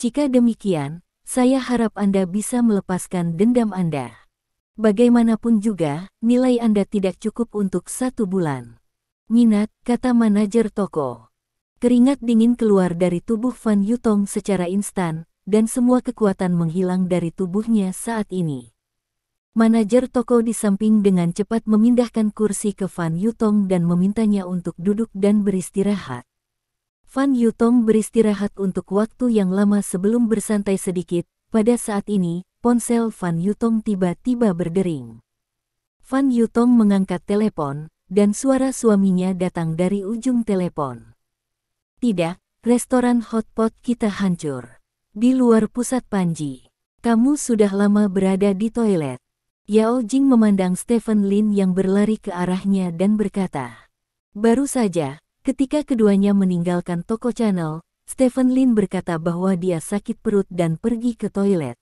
Jika demikian, saya harap Anda bisa melepaskan dendam Anda. Bagaimanapun juga, nilai Anda tidak cukup untuk 1 bulan. Minat, kata manajer toko. Keringat dingin keluar dari tubuh Fan Yutong secara instan, dan semua kekuatan menghilang dari tubuhnya saat ini. Manajer toko di samping dengan cepat memindahkan kursi ke Fan Yutong dan memintanya untuk duduk dan beristirahat. Fan Yutong beristirahat untuk waktu yang lama sebelum bersantai sedikit. Pada saat ini, ponsel Fan Yutong tiba-tiba berdering. Fan Yutong mengangkat telepon, dan suara suaminya datang dari ujung telepon. Tidak, restoran hotpot kita hancur. Di luar pusat Panji. Kamu sudah lama berada di toilet. Yao Jing memandang Stephen Lin yang berlari ke arahnya dan berkata. Baru saja, ketika keduanya meninggalkan toko Chanel, Stephen Lin berkata bahwa dia sakit perut dan pergi ke toilet.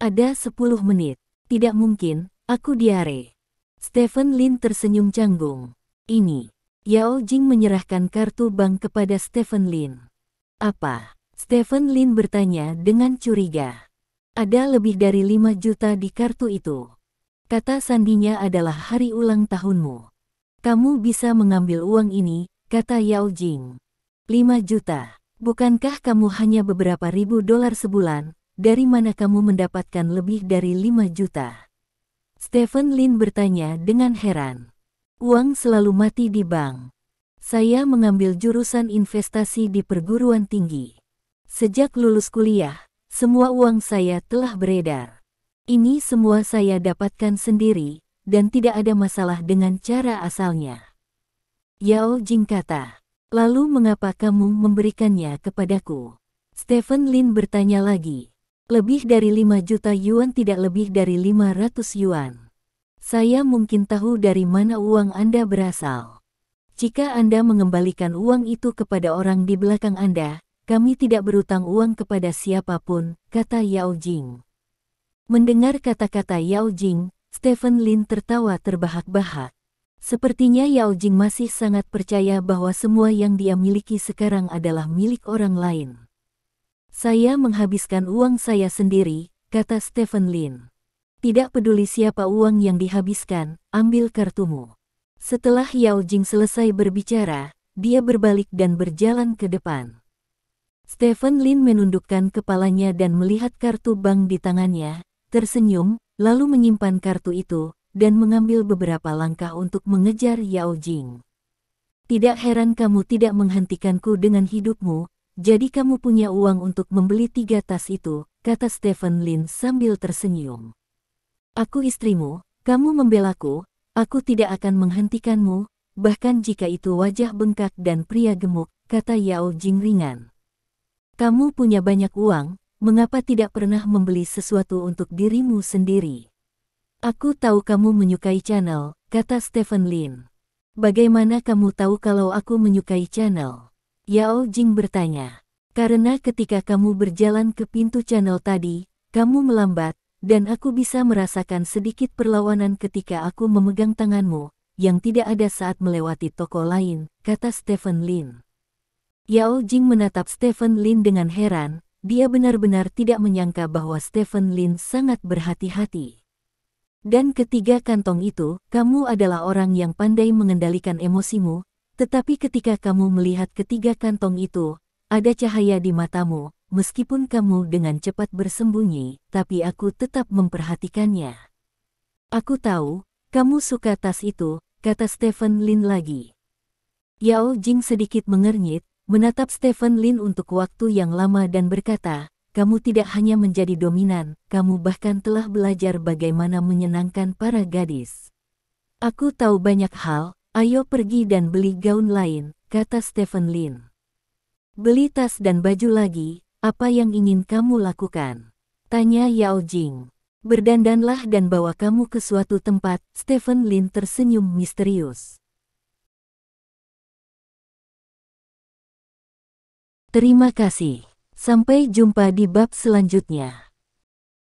Ada 10 menit. Tidak mungkin, aku diare. Stephen Lin tersenyum canggung. Ini. Yao Jing menyerahkan kartu bank kepada Stephen Lin. Apa? Stephen Lin bertanya dengan curiga. Ada lebih dari 5 juta di kartu itu. Kata sandinya adalah hari ulang tahunmu. Kamu bisa mengambil uang ini, kata Yao Jing. 5 juta. Bukankah kamu hanya beberapa ribu dolar sebulan? Dari mana kamu mendapatkan lebih dari 5 juta? Stephen Lin bertanya dengan heran. Uang selalu mati di bank. Saya mengambil jurusan investasi di perguruan tinggi. Sejak lulus kuliah, semua uang saya telah beredar. Ini semua saya dapatkan sendiri, dan tidak ada masalah dengan cara asalnya. Yao Jing kata. Lalu mengapa kamu memberikannya kepadaku? Stephen Lin bertanya lagi. Lebih dari 5 juta yuan tidak lebih dari 500 yuan. Saya mungkin tahu dari mana uang Anda berasal. Jika Anda mengembalikan uang itu kepada orang di belakang Anda, kami tidak berutang uang kepada siapapun, kata Yao Jing. Mendengar kata-kata Yao Jing, Stephen Lin tertawa terbahak-bahak. Sepertinya Yao Jing masih sangat percaya bahwa semua yang dia miliki sekarang adalah milik orang lain. Saya menghabiskan uang saya sendiri, kata Stephen Lin. Tidak peduli siapa uang yang dihabiskan, ambil kartumu. Setelah Yao Jing selesai berbicara, dia berbalik dan berjalan ke depan. Stephen Lin menundukkan kepalanya dan melihat kartu bank di tangannya, tersenyum, lalu menyimpan kartu itu, dan mengambil beberapa langkah untuk mengejar Yao Jing. Tidak heran kamu tidak menghentikanku dengan hidupmu, jadi kamu punya uang untuk membeli 3 tas itu, kata Stephen Lin sambil tersenyum. Aku istrimu, kamu membelaku, aku tidak akan menghentikanmu, bahkan jika itu wajah bengkak dan pria gemuk, kata Yao Jing ringan. Kamu punya banyak uang, mengapa tidak pernah membeli sesuatu untuk dirimu sendiri? Aku tahu kamu menyukai Chanel, kata Stephen Lin. Bagaimana kamu tahu kalau aku menyukai Chanel? Yao Jing bertanya. Karena ketika kamu berjalan ke pintu Chanel tadi, kamu melambat, dan aku bisa merasakan sedikit perlawanan ketika aku memegang tanganmu, yang tidak ada saat melewati toko lain, kata Stephen Lin. Yao Jing menatap Stephen Lin dengan heran, dia benar-benar tidak menyangka bahwa Stephen Lin sangat berhati-hati. Dan ketiga kantong itu, kamu adalah orang yang pandai mengendalikan emosimu, tetapi ketika kamu melihat ketiga kantong itu, ada cahaya di matamu, meskipun kamu dengan cepat bersembunyi, tapi aku tetap memperhatikannya. Aku tahu, kamu suka tas itu, kata Stephen Lin lagi. Yao Jing sedikit mengernyit, menatap Stephen Lin untuk waktu yang lama dan berkata, kamu tidak hanya menjadi dominan, kamu bahkan telah belajar bagaimana menyenangkan para gadis. Aku tahu banyak hal, ayo pergi dan beli gaun lain, kata Stephen Lin. Beli tas dan baju lagi, apa yang ingin kamu lakukan? Tanya Yao Jing. Berdandanlah dan bawa kamu ke suatu tempat, Stephen Lin tersenyum misterius. Terima kasih. Sampai jumpa di bab selanjutnya.